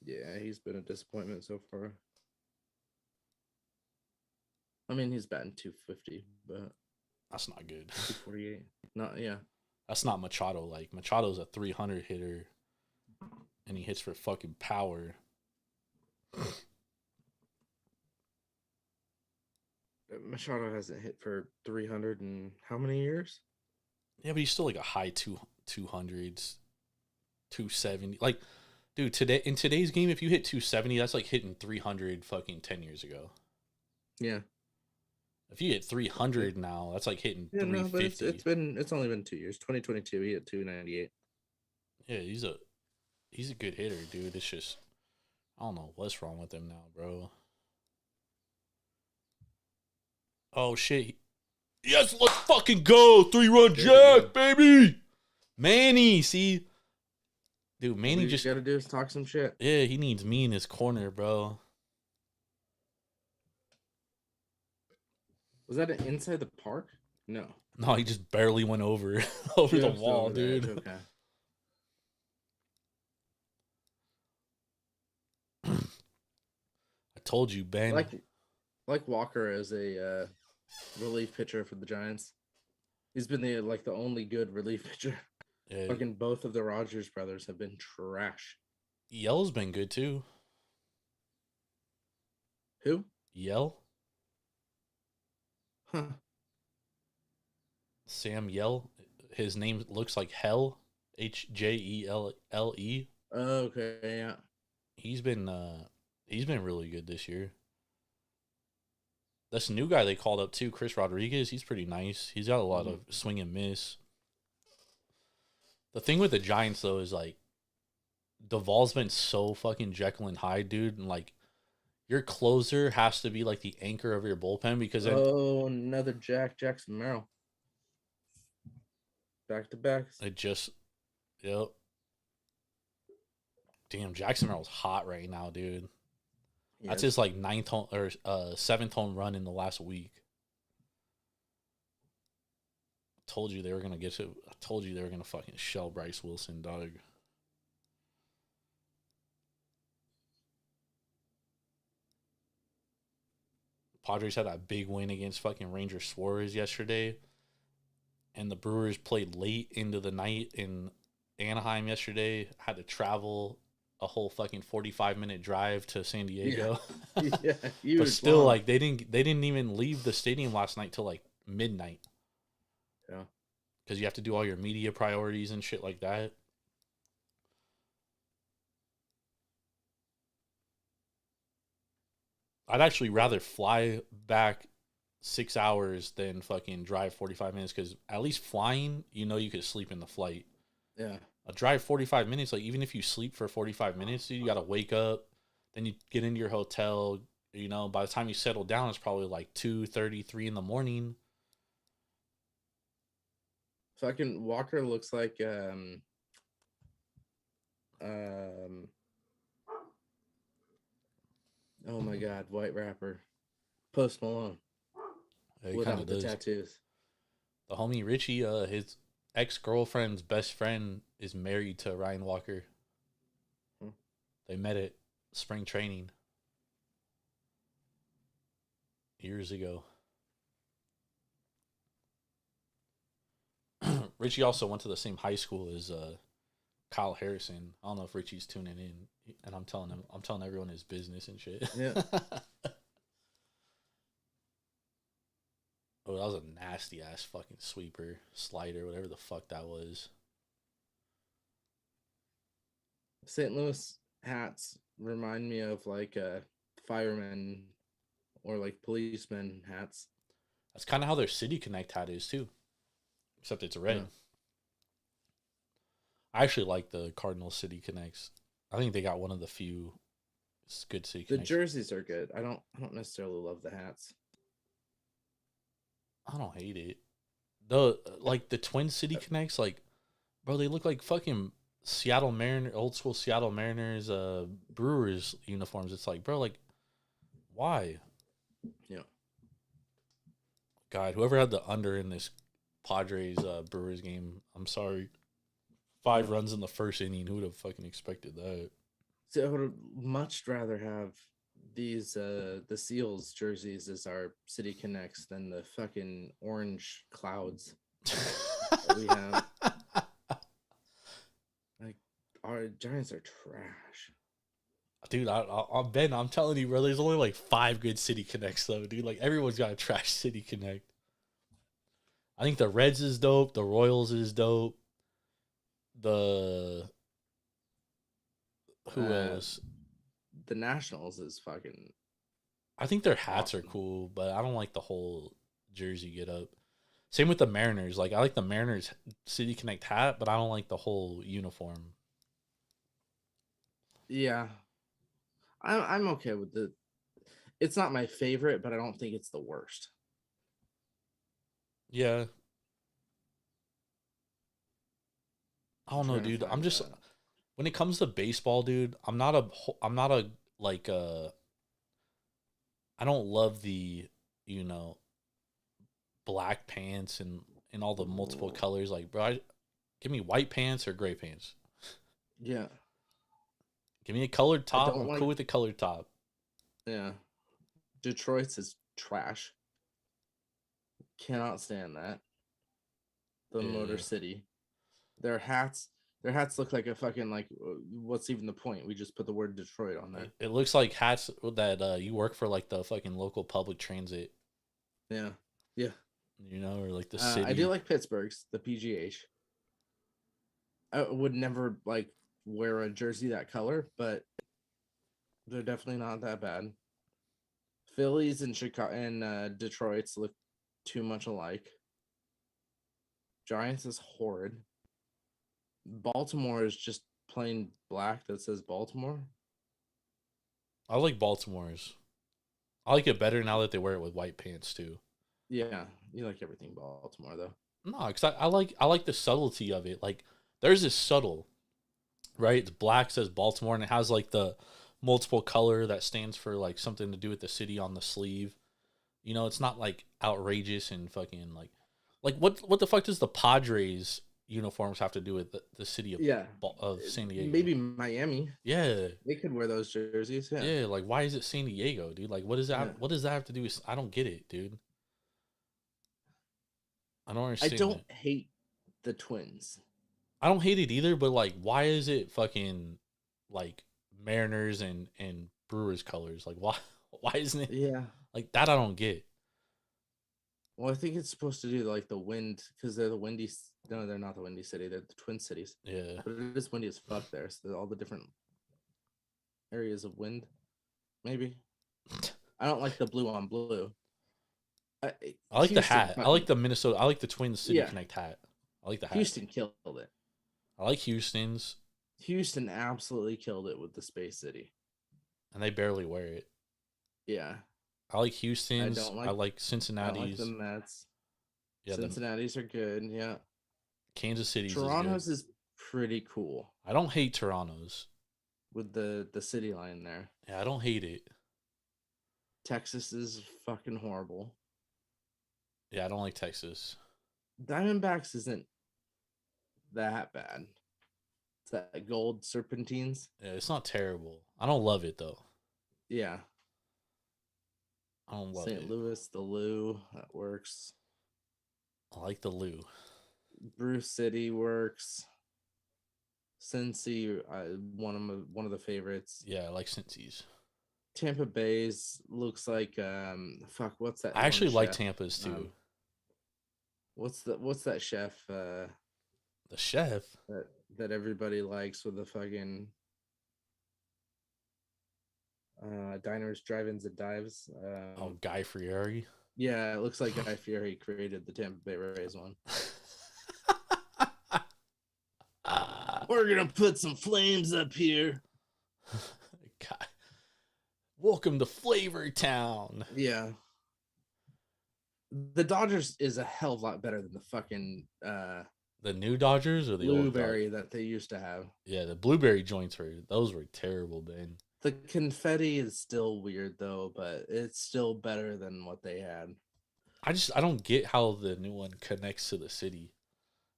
Yeah, he's been a disappointment so far. I mean, he's batting 250, but That's not good. 248. Not yeah. That's not Machado. Like, Machado's a 300 hitter, and he hits for fucking power. Machado hasn't hit for 300 in how many years? Yeah, but he's still like a high 200s, 270. Like, Dude, in today's game, if you hit 270, that's like hitting 300 fucking 10 years ago. Yeah. If you hit 300 now, that's like hitting 350. No, but it's only been 2 years. 2022, he hit 298. Yeah, he's a good hitter, dude. It's just I don't know what's wrong with him now, bro. Oh shit. Yes, let's fucking go. 3-run jack, baby. Manny, see? Dude, Manny All you just gotta do is talk some shit. yeah, he needs me in his corner, bro. Was that inside the park? No. No, he just barely went over over the Just wall, over the edge, dude. Okay. I told you, Ben. Like Walker as a relief pitcher for the Giants. He's been the only good relief pitcher. Yeah, Fucking both of the Rogers brothers have been trash. Yell's been good too. Who? Yell? Huh. Sam Yell. His name looks like Hell. Hjelle. Okay, yeah. He's been really good this year. This new guy they called up too, Chris Rodriguez, he's pretty nice. He's got a lot of swing and miss. The thing with the Giants though is like Duvall's been so fucking Jekyll and Hyde, dude, and like your closer has to be like the anchor of your bullpen because then another Jackson Merrill. Back to back. Yep. Damn, Jackson Merrill's hot right now, dude. That's his like seventh home run in the last week. I told you they were gonna fucking shell Bryce Wilson, dog. Padres had that big win against fucking Ranger Suarez yesterday. And the Brewers played late into the night in Anaheim yesterday. Had to travel a whole fucking 45-minute drive to San Diego. Yeah, but still, like they didn't even leave the stadium last night till like midnight. Yeah, because you have to do all your media priorities and shit like that. I'd actually rather fly back 6 hours than fucking drive 45 minutes because at least flying, you could sleep in the flight. Yeah. A drive 45 minutes, like even if you sleep for 45 minutes, dude, you got to wake up, then you get into your hotel, by the time you settle down, it's probably like 2:30, 3 in the morning. Fucking Walker looks like oh my god, white rapper. Post Malone. Yeah, without the tattoos. The homie Richie, his ex-girlfriend's best friend is married to Ryan Walker. They met at spring training years ago. Richie also went to the same high school as Kyle Harrison. I don't know if Richie's tuning in, and I'm telling everyone his business and shit. Yeah. Oh, that was a nasty ass fucking sweeper, slider, whatever the fuck that was. St. Louis hats remind me of like firemen or like policemen hats. That's kind of how their City Connect hat is too, except it's red. Yeah. I actually like the Cardinals City Connects. I think they got one of the few good City Connects. The jerseys are good. I don't necessarily love the hats. I don't hate it. The Twin City Connects, like, bro, they look like fucking old school Seattle Mariners, Brewers uniforms. It's like, bro, like, why? Yeah. God, whoever had the under in this Padres Brewers game, I'm sorry. 5 runs in the first inning. Who would have fucking expected that? So I would much rather have these the Seals jerseys as our City Connects than the fucking orange clouds that we have. Like, our Giants are trash. Dude, I'm telling you, bro, there's only like 5 good City Connects though, dude. Like everyone's got a trash City Connect. I think the Reds is dope, the Royals is dope. Who else? The Nationals is fucking. I think their hats are awesome. cool, but I don't like the whole jersey get up. Same with the Mariners. Like I like the Mariners City Connect hat, but I don't like the whole uniform. Yeah, I'm okay with the. It's not my favorite, but I don't think it's the worst. Yeah. I I'm don't know, trying to dude. I'm find just when it comes to baseball, dude, I'm not a like I don't love the, you know, black pants and all the multiple colors. Like, bro, give me white pants or gray pants. Yeah, Give me a colored I top. don't I'm like. cool with the colored top. Yeah, Detroit's is trash. Cannot stand that. The Motor Yeah. City. Their hats. Their hats look like a fucking like. What's even the point? We just put the word Detroit on there. It looks like hats that you work for like the fucking local public transit, Yeah, yeah. you know, or like the I do city. like Pittsburgh's, the PGH. I would never like wear a jersey that color, but they're definitely not that bad. Phillies and Chicago and Detroit's look too much alike. Giants is horrid. Baltimore is just plain black that says Baltimore. I like Baltimore's. I like it better now that they wear it with white pants too. Yeah, you like everything Baltimore though. No, because I like the subtlety of it. Like there's this subtle, right? It's black says Baltimore and it has like the multiple color that stands for like something to do with the city on the sleeve. You know, it's not like outrageous and fucking like what the fuck does the Padres uniforms have to do with the city Yeah, of San Diego? maybe Miami. Yeah. They could wear those jerseys. Yeah, Yeah, like why is it San Diego, dude? Like what does that yeah. what does that have to do with I don't get it, dude. I don't I understand don't it. hate the Twins. I don't hate it either, but like why is it fucking like Mariners and Brewers colors? Like why why isn't it Yeah. like that I don't get. Well, I think it's supposed to do like the wind because they're the windy. No, they're not the windy city. They're the Twin Cities. Yeah. But it is windy as fuck there. So all the different areas of wind. Maybe I don't like the blue on blue. I like the Houston hat. I like the Minnesota. I like the Twin City Yeah. Connect hat. I like the hat. Houston killed it. I like Houston's, Houston absolutely killed it with the Space City. and they barely wear it. Yeah, I like Houston's. I like I don't like Cincinnati's. the Mets. Yeah, the Cincinnati's are good. Yeah, Kansas City's Toronto's is good. is pretty cool I don't hate Toronto's. with the city line there. Yeah, I don't hate it. Texas is fucking horrible. Yeah, I don't like Texas. Diamondbacks isn't that bad. It's that gold serpentines. Yeah, it's not terrible. I don't love it though. Yeah. I don't love St. it. Louis, the Lou, that works. I like the Lou. Bruce City works. Cincy, one of the favorites. Yeah, I like Cincy's. Tampa Bay's looks like what's that? I actually one like chef? Tampa's too. What's that chef The chef. that everybody likes with the fucking diners, drive-ins, and dives? Oh, Guy Fieri. Yeah, it looks like Guy Fieri created the Tampa Bay Rays one. We're gonna put some flames up here. God. Welcome to Flavor Town. Yeah. The Dodgers is a hell of a lot better than the fucking The new Dodgers or the old blueberry Dodgers? that they used to have. Yeah, the blueberry joints those were terrible, man. The confetti is still weird though, but it's still better than what they had. I don't get how the new one connects to the city.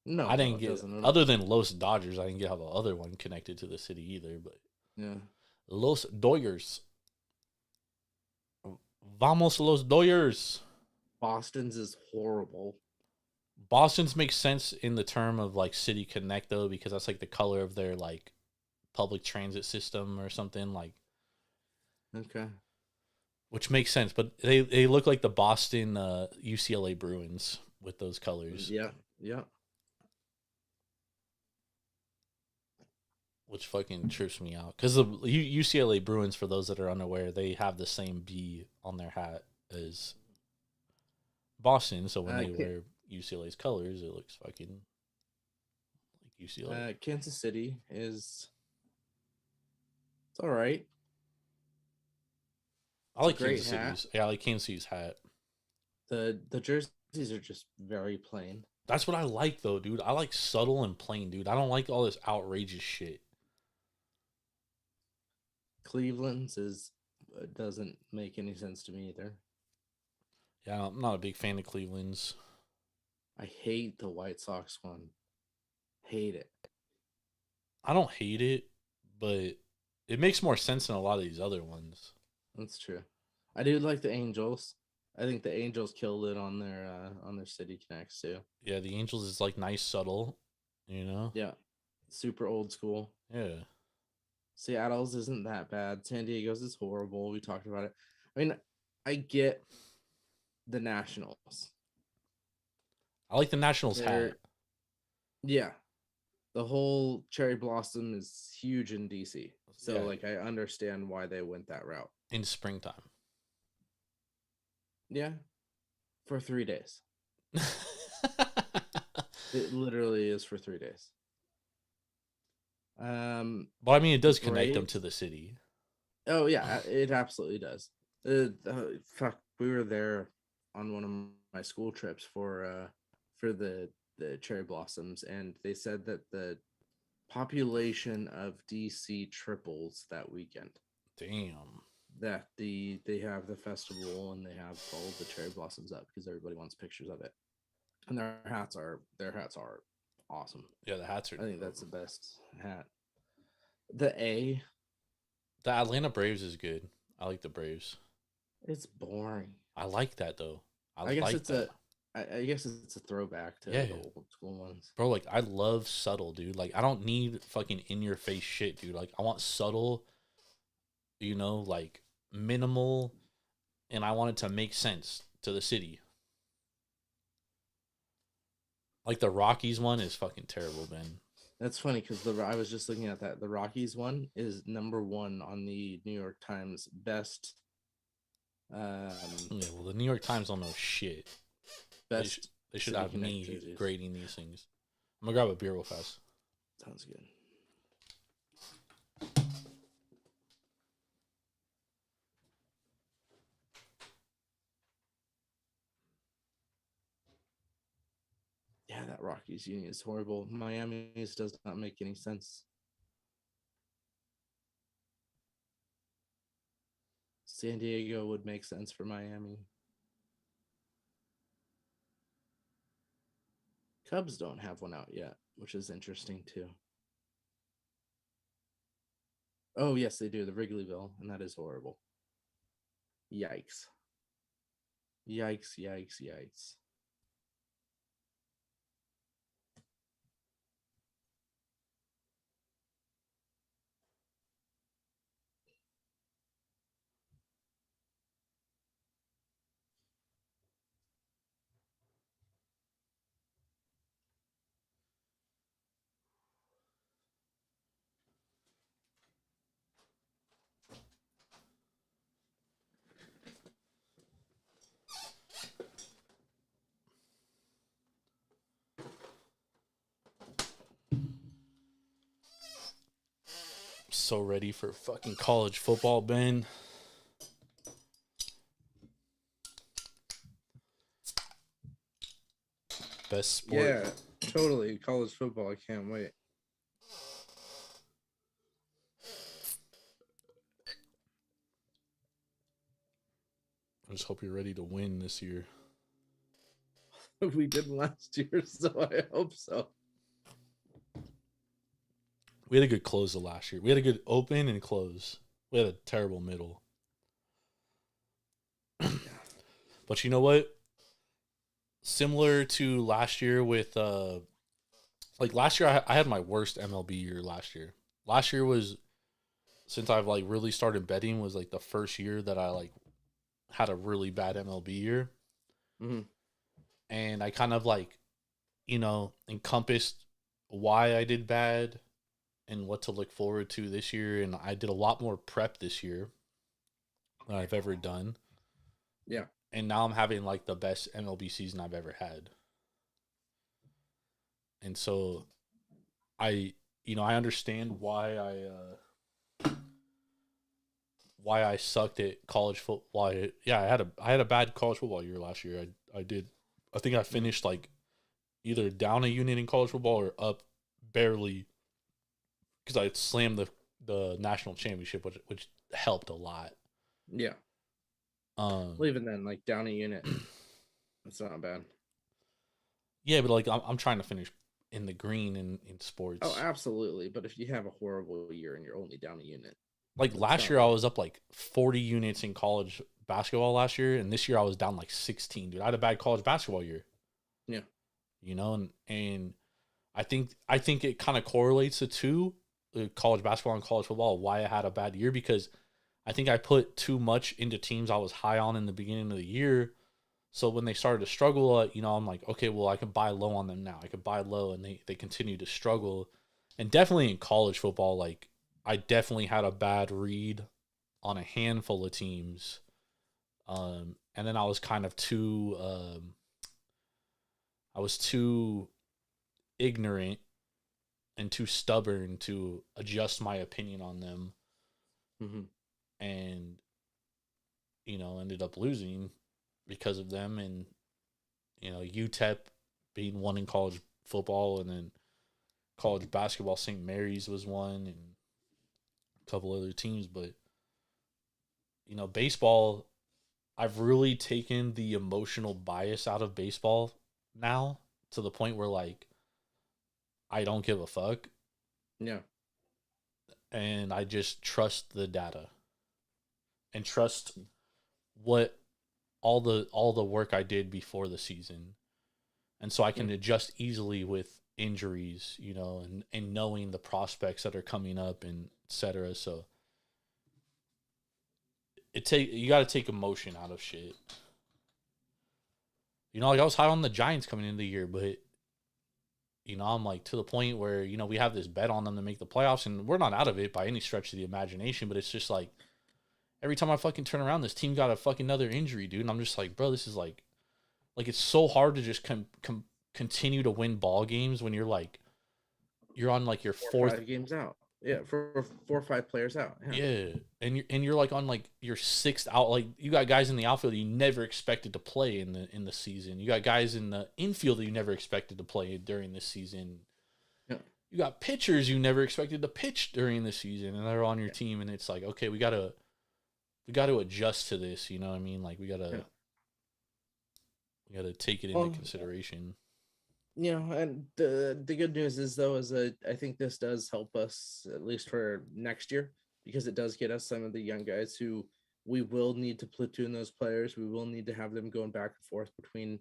No, I didn't it get doesn't. other than Los Dodgers. I didn't get how the other one connected to the city either. But Yeah. Los Doyers, vamos Los Doyers. Boston's is horrible. Boston's makes sense in the term of like City Connect though, because that's like the color of their like public transit system or something like. Okay. Which makes sense, but they look like the Boston UCLA Bruins with those colors. Yeah. Yeah. which fucking trips me out. Because the UCLA Bruins, for those that are unaware, they have the same B on their hat as Boston. So when they wear UCLA's colors, it looks fucking like UCLA. Kansas City it's all right. I like Kansas City's. Yeah, I like Kansas City's hat. The jerseys are just very plain. That's what I like, though, dude. I like subtle and plain, dude. I don't like all this outrageous shit. Cleveland's doesn't make any sense to me either. Yeah, I'm not a big fan of Cleveland's. I hate the White Sox one. Hate it. I don't hate it, but it makes more sense than a lot of these other ones. That's true. I do like the Angels. I think the Angels killed it on their City Connects too. Yeah, the Angels is like nice, subtle, you know? Yeah. Super old school. Yeah. Seattle's isn't that bad. San Diego's is horrible. We talked about it. I mean, I get the Nationals. I like the Nationals hat. Yeah. The whole cherry blossom is huge in DC. So Yeah. like I understand why they went that route. In springtime. Yeah. For 3 days. It literally is for 3 days. But I mean, it does connect them Braves. to the city. Oh yeah, it absolutely does. Fuck, we were there on one of my school trips for the cherry blossoms, and they said that the population of DC triples that weekend. Damn. That they have the festival and they have all of the cherry blossoms up because everybody wants pictures of it, and their hats are awesome. Yeah, the hats are. I think that's the best hat. The Atlanta Braves is good. I like the Braves. it's boring. I like that though. I guess like it's that. I guess it's a throwback to Yeah. the old school ones. Bro, like I love subtle, dude. Like I don't need fucking in your face shit, dude. Like I want subtle, you know, like minimal, and I want it to make sense to the city. Like the Rockies one is fucking terrible, man. That's funny because I was just looking at that. The Rockies one is #1 on the New York Times best. Yeah, well, the New York Times don't know shit. Best. They should City have Connect me jerseys. grading these things. I'm gonna grab a beer real fast. Sounds good. Yeah, that Rockies union is horrible. Miami's does not make any sense. San Diego would make sense for Miami. Cubs don't have one out yet, which is interesting too. Oh, yes, they do. The Wrigleyville, and that is horrible. Yikes. Yikes, yikes, yikes. So ready for fucking college football, Ben. Best sport. Yeah, totally. College football. I can't wait. I just hope you're ready to win this year. We didn't last year, so I hope so. We had a good close of last year. We had a good open and close. We had a terrible middle. But you know what? Similar to last year with like last year I had my worst MLB year last year. Last year was, since I've like really started betting, was like the first year that I like had a really bad MLB year. Mm-hmm. And I kind of like, you know, encompassed why I did bad and what to look forward to this year. And I did a lot more prep this year than I've ever done. Yeah. And now I'm having like the best MLB season I've ever had. And so I understand why I sucked at college football. I had a bad college football year last year. I did. I think I finished like either down a unit in college football or up barely because I slammed the national championship, which helped a lot. Yeah. Well, even then, like down a unit, it's not bad. Yeah, but like I'm trying to finish in the green in sports. Oh, absolutely. But if you have a horrible year and you're only down a unit, like last year, I was up like 40 units in college basketball last year, and this year I was down like 16. Dude, I had a bad college basketball year. Yeah, and I think it kind of correlates the two, college basketball and college football, why I had a bad year, because I think I put too much into teams I was high on in the beginning of the year. So when they started to struggle, I'm like, okay, well, I can buy low on them now. I could buy low, and they continue to struggle. And definitely in college football, like I definitely had a bad read on a handful of teams. And then I was kind of too ignorant and too stubborn to adjust my opinion on them. Mm-hmm. And, ended up losing because of them. And, UTEP being one in college football, and then college basketball, St. Mary's was one, and a couple other teams. But, baseball, I've really taken the emotional bias out of baseball now to the point where, like, I don't give a fuck. Yeah. And I just trust the data and trust what all the work I did before the season. And so I can adjust easily with injuries, and knowing the prospects that are coming up and et cetera. So you got to take emotion out of shit. Like I was high on the Giants coming into the year, but I'm like to the point where, we have this bet on them to make the playoffs, and we're not out of it by any stretch of the imagination, but it's just like every time I fucking turn around, this team got a fucking another injury, dude. And I'm just like, bro, this is like it's so hard to just continue to win ball games when you're on like your fourth 5 games out. Yeah, for 4 or 5 players out. Yeah. And you're like on like your 6th out. Like you got guys in the outfield that you never expected to play in the season. You got guys in the infield that you never expected to play during this season. Yeah. You got pitchers you never expected to pitch during the season, and they're on your team, and it's like, okay, we gotta adjust to this. You know what I mean? Like we gotta take it into consideration. And the good news is though I think this does help us at least for next year, because it does get us some of the young guys who we will need to platoon those players. We will need to have them going back and forth between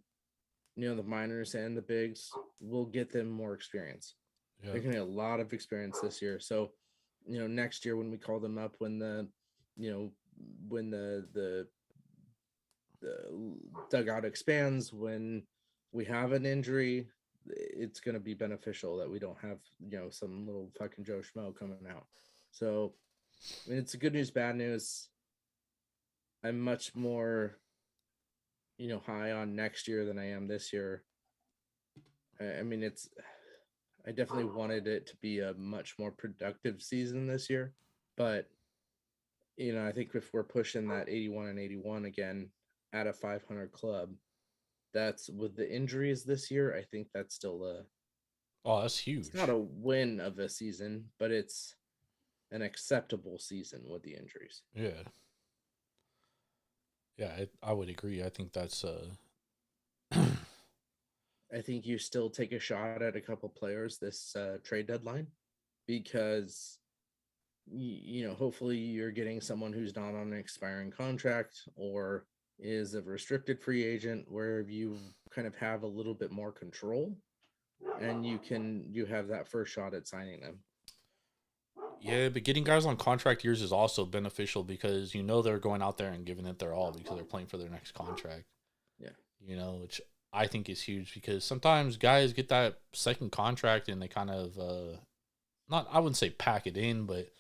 the minors and the bigs. We'll get them more experience. Yeah. They're gonna get a lot of experience this year. So next year when we call them up, when the dugout expands, when we have an injury, it's going to be beneficial that we don't have some little fucking Joe Schmo coming out. So I mean, it's a good news, bad news. I'm much more high on next year than I am this year. I mean, I definitely wanted it to be a much more productive season this year, but I think if we're pushing that 81 and 81 again at a 500 club, that's with the injuries this year. I think that's still that's huge. It's not a win of a season, but it's an acceptable season with the injuries. Yeah, I would agree. I think that's I think you still take a shot at a couple players this trade deadline, because hopefully you're getting someone who's not on an expiring contract or is a restricted free agent, where you kind of have a little bit more control, and you have that first shot at signing them. Yeah, but getting guys on contract years is also beneficial, because they're going out there and giving it their all because they're playing for their next contract. Yeah. Which I think is huge, because sometimes guys get that second contract and they kind of not, I wouldn't say pack it in, but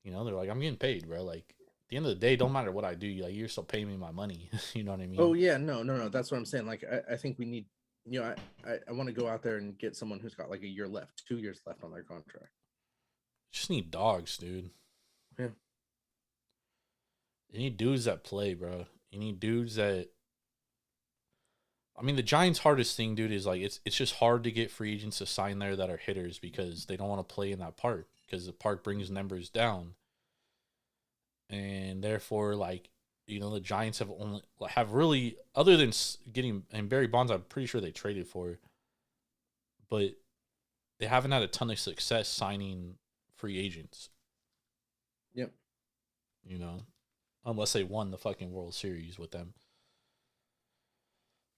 you know, they're like, I'm getting paid, bro. Like at the end of the day, don't matter what I do, like you're still paying me my money. You know what I mean? Oh yeah, no. That's what I'm saying. Like I think we need, you know, I want to go out there and get someone who's got like a year left, 2 years left on their contract. Just need dogs, dude. Yeah. You need dudes that play, bro. You need dudes that. I mean, the Giants' hardest thing, dude, is like it's just hard to get free agents to sign there that are hitters because they don't want to play in that park because the park brings numbers down, and therefore, like, you know, the Giants have really, other than getting, and Barry Bonds, I'm pretty sure they traded for, but they haven't had a ton of success signing free agents. Yep. You know, unless they won the fucking World Series with them.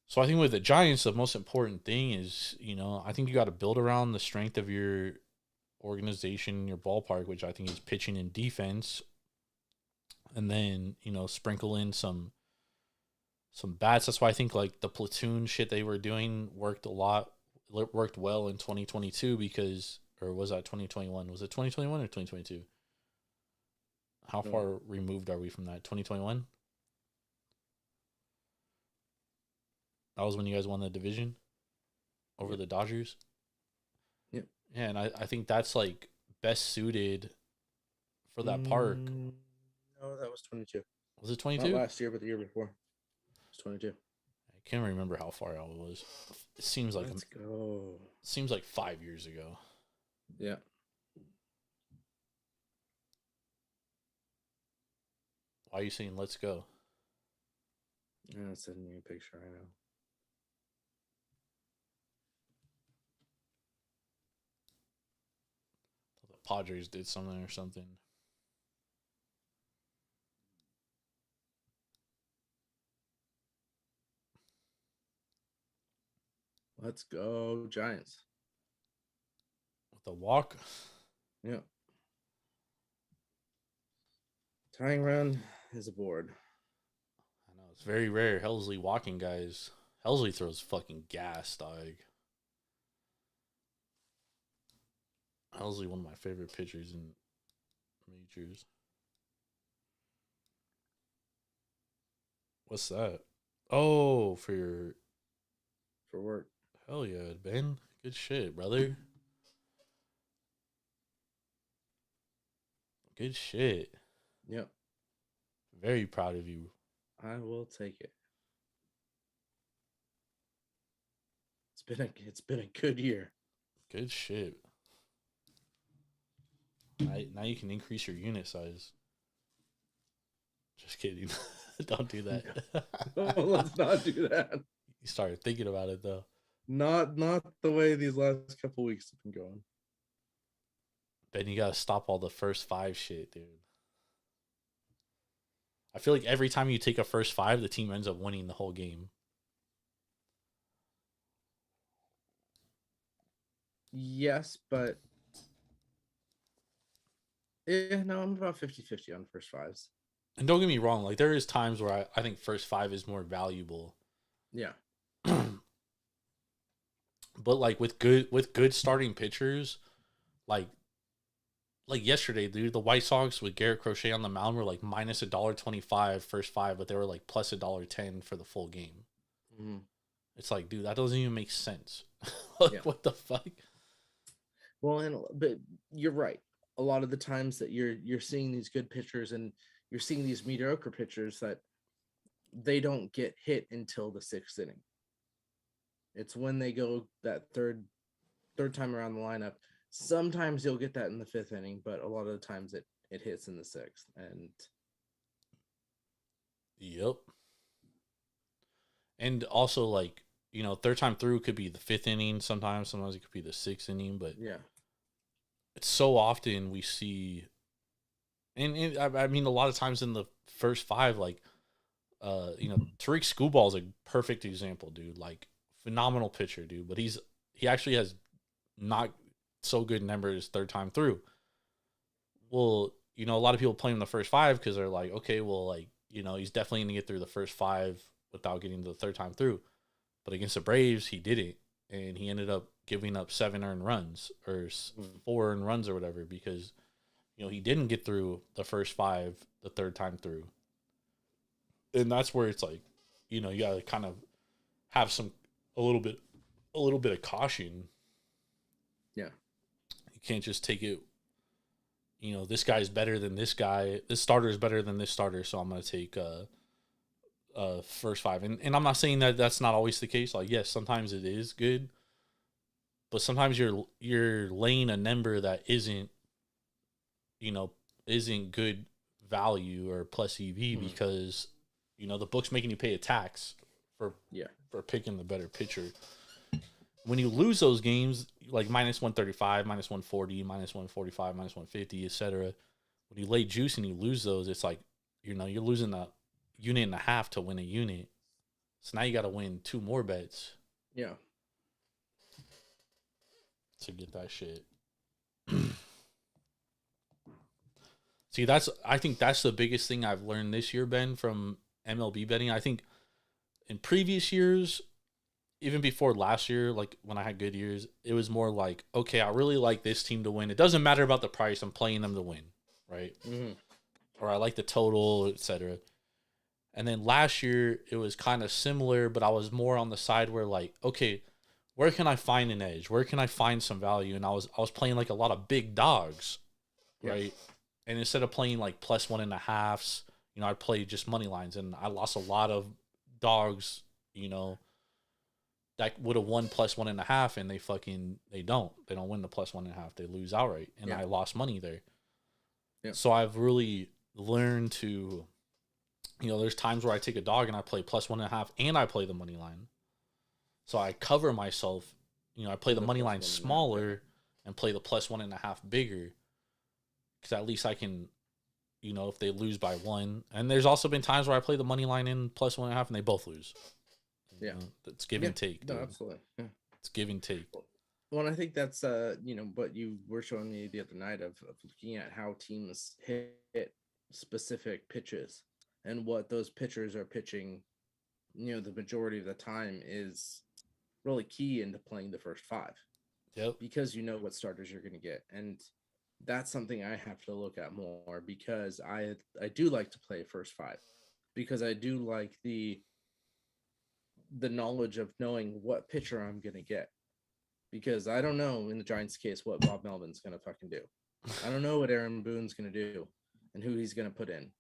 So I think with the Giants, the most important thing is, you know, I think you got to build around the strength of your organization, your ballpark, which I think is pitching and defense. And then, you know, sprinkle in some bats. That's why I think like the platoon shit they were doing worked well in 2022 because, or was that 2021? Was it 2021 or 2022? How far removed are we from that? 2021? That was when you guys won the division over the Dodgers. Yep. Yeah, and I think that's like best suited for that park. No, that was 22. Was it 22? Not last year, but the year before. It was 22. I can't remember how far out it was. It seems like Let's go. Seems like 5 years ago. Yeah. Why are you saying let's go? Yeah, sending you a picture. I know. The Padres did something or something. Let's go, Giants. With the walk? Yeah. Tying run is aboard. I know, it's very rare. Helsley walking guys. Helsley throws fucking gas, dog. Helsley, one of my favorite pitchers in majors. What's that? Oh, for work. Hell yeah, Ben. Good shit, brother. Good shit. Yep. Very proud of you. I will take it. It's been a good year. Good shit. Now you can increase your unit size. Just kidding. Don't do that. Oh, let's not do that. You started thinking about it though. Not the way these last couple weeks have been going. Ben, you gotta stop all the first five shit, dude. I feel like every time you take a first five, the team ends up winning the whole game. Yes, but no, I'm about 50-50 on first fives. And don't get me wrong, like there is times where I think first five is more valuable. Yeah. But like with good starting pitchers, like yesterday, dude, the White Sox with Garrett Crochet on the mound were like minus $1.25 first five, but they were like plus $1.10 for the full game. Mm-hmm. It's like, dude, that doesn't even make sense. Like, yeah. What the fuck? Well, but you're right. A lot of the times that you're seeing these good pitchers and you're seeing these mediocre pitchers that they don't get hit until the sixth inning. It's when they go that third time around the lineup. Sometimes you'll get that in the fifth inning, but a lot of the times it hits in the sixth. And yep. And also, like, you know, third time through could be the fifth inning. Sometimes it could be the sixth inning. But yeah, it's so often we see, and I mean, a lot of times in the first five, like, you know, Tariq Skubal is a perfect example, dude. Like, phenomenal pitcher, dude. But he actually has not so good numbers third time through. Well, you know, a lot of people play him the first five because they're like, okay, well, like, you know, he's definitely going to get through the first five without getting to the third time through. But against the Braves, he didn't. And he ended up giving up 7 earned runs or 4 earned runs or whatever, because he didn't get through the first 5 the third time through. And that's where it's like, you gotta kind of have a little bit of caution. Yeah. You can't just take it, this guy's better than this guy. This starter is better than this starter, so I'm gonna take first 5. And I'm not saying that that's not always the case. Like, yes, sometimes it is good, but sometimes you're laying a number that isn't good value or plus EV because the book's making you pay a tax for picking the better pitcher. When you lose those games, like minus 135, minus 140, minus 145, minus 150, etc., when you lay juice and you lose those, it's like you're losing a unit and a half to win a unit. So now you got to win 2 more bets. Yeah. To get that shit. See, I think that's the biggest thing I've learned this year, Ben, from MLB betting. I think in previous years, even before last year, like when I had good years, it was more like, okay, I really like this team to win. It doesn't matter about the price. I'm playing them to win, right? Mm-hmm. Or I like the total, etc. And then last year, it was kind of similar, but I was more on the side where like, okay, where can I find an edge? Where can I find some value? And I was playing like a lot of big dogs, right? And instead of playing like plus 1.5s, I'd play just money lines, and I lost a lot of dogs, that would have won plus 1.5, and they don't win the plus 1.5. They lose outright, and I lost money there. Yeah. So I've really learned to, there's times where I take a dog and I play plus 1.5, and I play the money line. So I cover myself. I play the money line smaller and play the plus 1.5 bigger, because at least I can, if they lose by 1. And there's also been times where I play the money line in plus 1.5 and they both lose. Yeah, it's give and take. Dude. No, absolutely. Yeah. It's give and take. Well, and I think that's what you were showing me the other night of looking at how teams hit specific pitches and what those pitchers are pitching. The majority of the time is really key into playing the first 5. Yep. Because what starters you're going to get, and that's something I have to look at more, because I do like to play first 5, because I do like the knowledge of knowing what pitcher I'm going to get, because I don't know in the Giants case what Bob Melvin's going to fucking do. I don't know what Aaron Boone's going to do and who he's going to put in.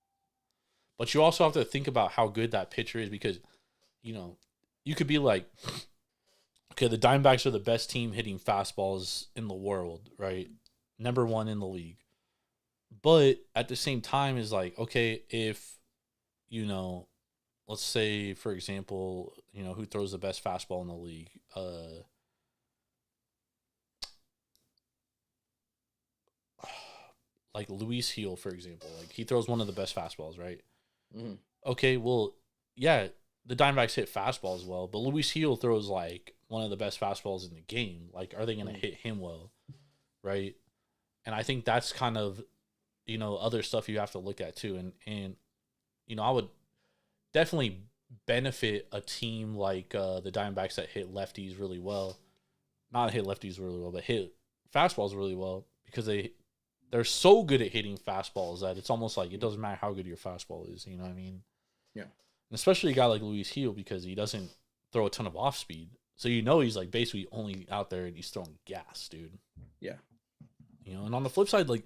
But you also have to think about how good that pitcher is, because, you could be like, okay, the Diamondbacks are the best team hitting fastballs in the world, right? Number 1 in the league. But at the same time is like, okay, if, let's say, for example, who throws the best fastball in the league? Like Luis Heel, for example. Like, he throws one of the best fastballs, right? Mm-hmm. Okay, well, yeah, the Diamondbacks hit fastballs well, but Luis Heel throws, like, one of the best fastballs in the game. Like, are they going to hit him well, right? And I think that's kind of, other stuff you have to look at, too. And I would definitely benefit a team like the Diamondbacks that hit lefties really well. Not hit lefties really well, but hit fastballs really well, because they're so good at hitting fastballs that it's almost like it doesn't matter how good your fastball is. You know what I mean? Yeah. And especially a guy like Luis Heel, because he doesn't throw a ton of off speed. So he's like basically only out there and he's throwing gas, dude. Yeah. And on the flip side, like,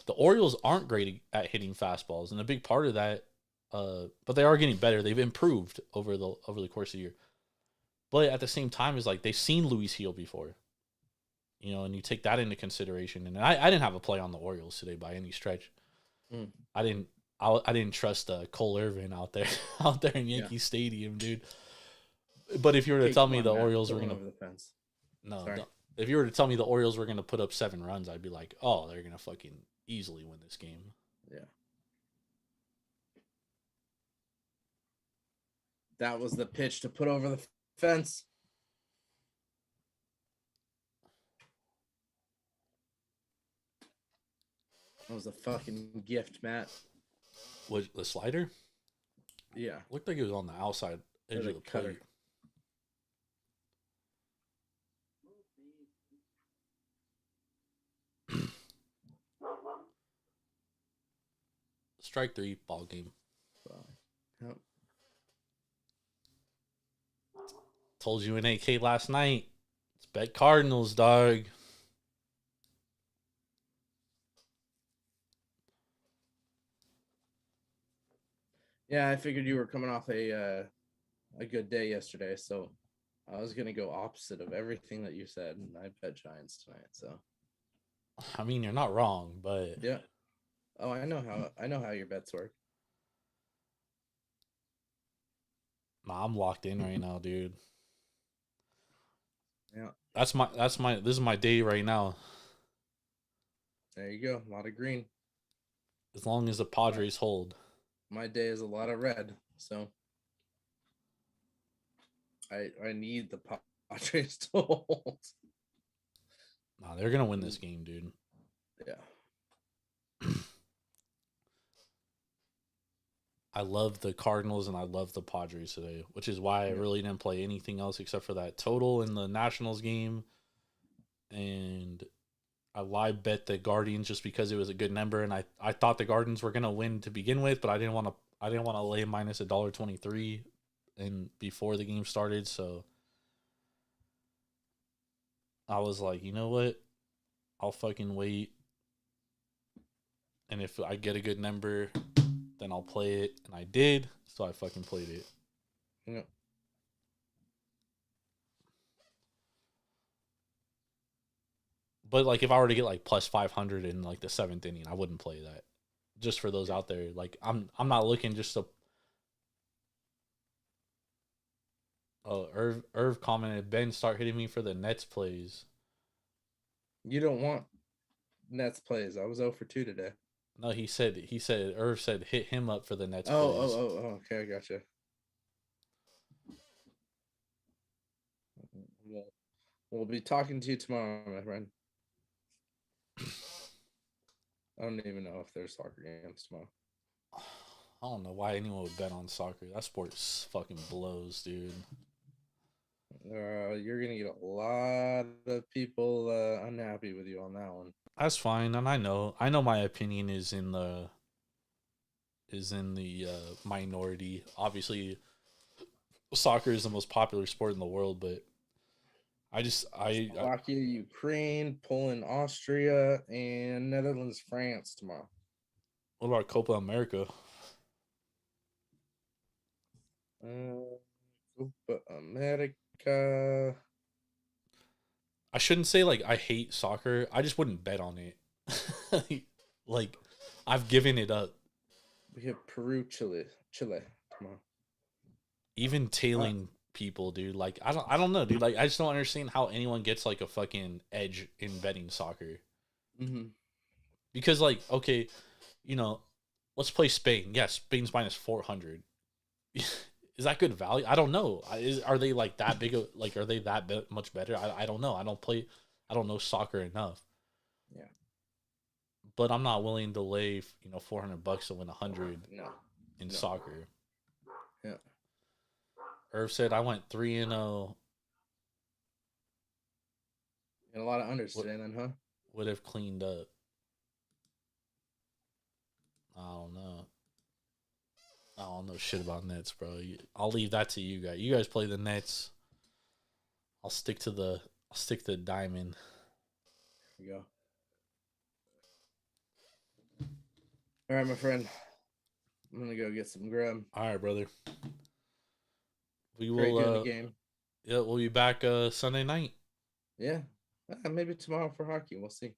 the Orioles aren't great at hitting fastballs, and a big part of that, but they are getting better. They've improved over the course of the year. But at the same time, is like they've seen Luis Heel before, and you take that into consideration. And I didn't have a play on the Orioles today by any stretch. I didn't trust Cole Irvin out there in Yankee Stadium, dude. But if you were to tell me the Orioles were gonna over the fence, if you were to tell me the Orioles were gonna put up 7 runs, I'd be like, oh, they're gonna fucking easily win this game. Yeah. That was the pitch to put over the fence. That was a fucking gift, Matt. What, the slider? Yeah. Looked like it was on the outside edge of the plate. Strike 3, ball game. Yep. Told you in AK last night. It's bet Cardinals, dog. Yeah, I figured you were coming off a good day yesterday, so I was gonna go opposite of everything that you said, and I bet Giants tonight. So I mean, you're not wrong, but yeah. Oh, I know how your bets work. nah, I'm locked in right now, dude. Yeah. This is my day right now. There you go. A lot of green. As long as the Padres hold. My day is a lot of red, so I need the Padres to hold. Nah, they're gonna win this game, dude. Yeah. I love the Cardinals and I love the Padres today, which is why I really didn't play anything else except for that total in the Nationals game. And I live bet the Guardians just because it was a good number, and I thought the Guardians were gonna win to begin with, but I didn't want to lay minus $1.23 and before the game started, so I was like, you know what? I'll fucking wait. And if I get a good number, then I'll play it. And I did, so I fucking played it. Yeah. But like if I were to get like plus 500 in like the 7th inning, I wouldn't play that. Just for those out there, like I'm not looking just to. Oh, Irv commented, Ben, start hitting me for the Nets plays. You don't want Nets plays. I was 0 for 2 today. No, Irv said hit him up for the Nets plays. Oh, okay, I gotcha. We'll be talking to you tomorrow, my friend. I don't even know if there's soccer games tomorrow. I don't know why anyone would bet on soccer. That sport fucking blows, dude. You're gonna get a lot of people unhappy with you on that one. That's fine, and I know my opinion is in the minority. Obviously, soccer is the most popular sport in the world, but Slovakia, Ukraine, Poland, Austria, and Netherlands, France tomorrow. What about Copa America? Copa America. I shouldn't say like I hate soccer. I just wouldn't bet on it. Like I've given it up. We have Peru, Chile tomorrow. Even tailing people, dude. Like I don't know, dude. Like I just don't understand how anyone gets like a fucking edge in betting soccer. Mm-hmm. Because like, okay, you know, let's play Spain. Yeah, Spain's minus 400. Is that good value? I don't know. Are they like that big? Like, are they that much better? I don't know. I don't know soccer enough. Yeah. But I'm not willing to lay, $400 to win 100 in soccer. Yeah. Irv said I went 3-0. And a lot of unders today then, huh? Would have cleaned up. I don't know. I don't know shit about Nets, bro. I'll leave that to you guys. You guys play the Nets. I'll stick to diamond. There we go. All right, my friend. I'm gonna go get some grub. All right, brother. We Great will doing the game. Yeah, we'll be back Sunday night. Yeah. Maybe tomorrow for hockey. We'll see.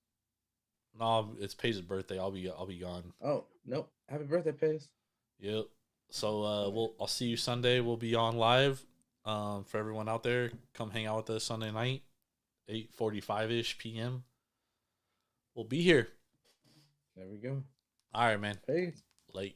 No, it's Page's birthday. I'll be gone. Oh, nope. Happy birthday, Paige. Yep. So I'll see you Sunday. We'll be on live. For everyone out there, come hang out with us Sunday night, 8:45 p.m. We'll be here. There we go. All right, man. Peace. Late.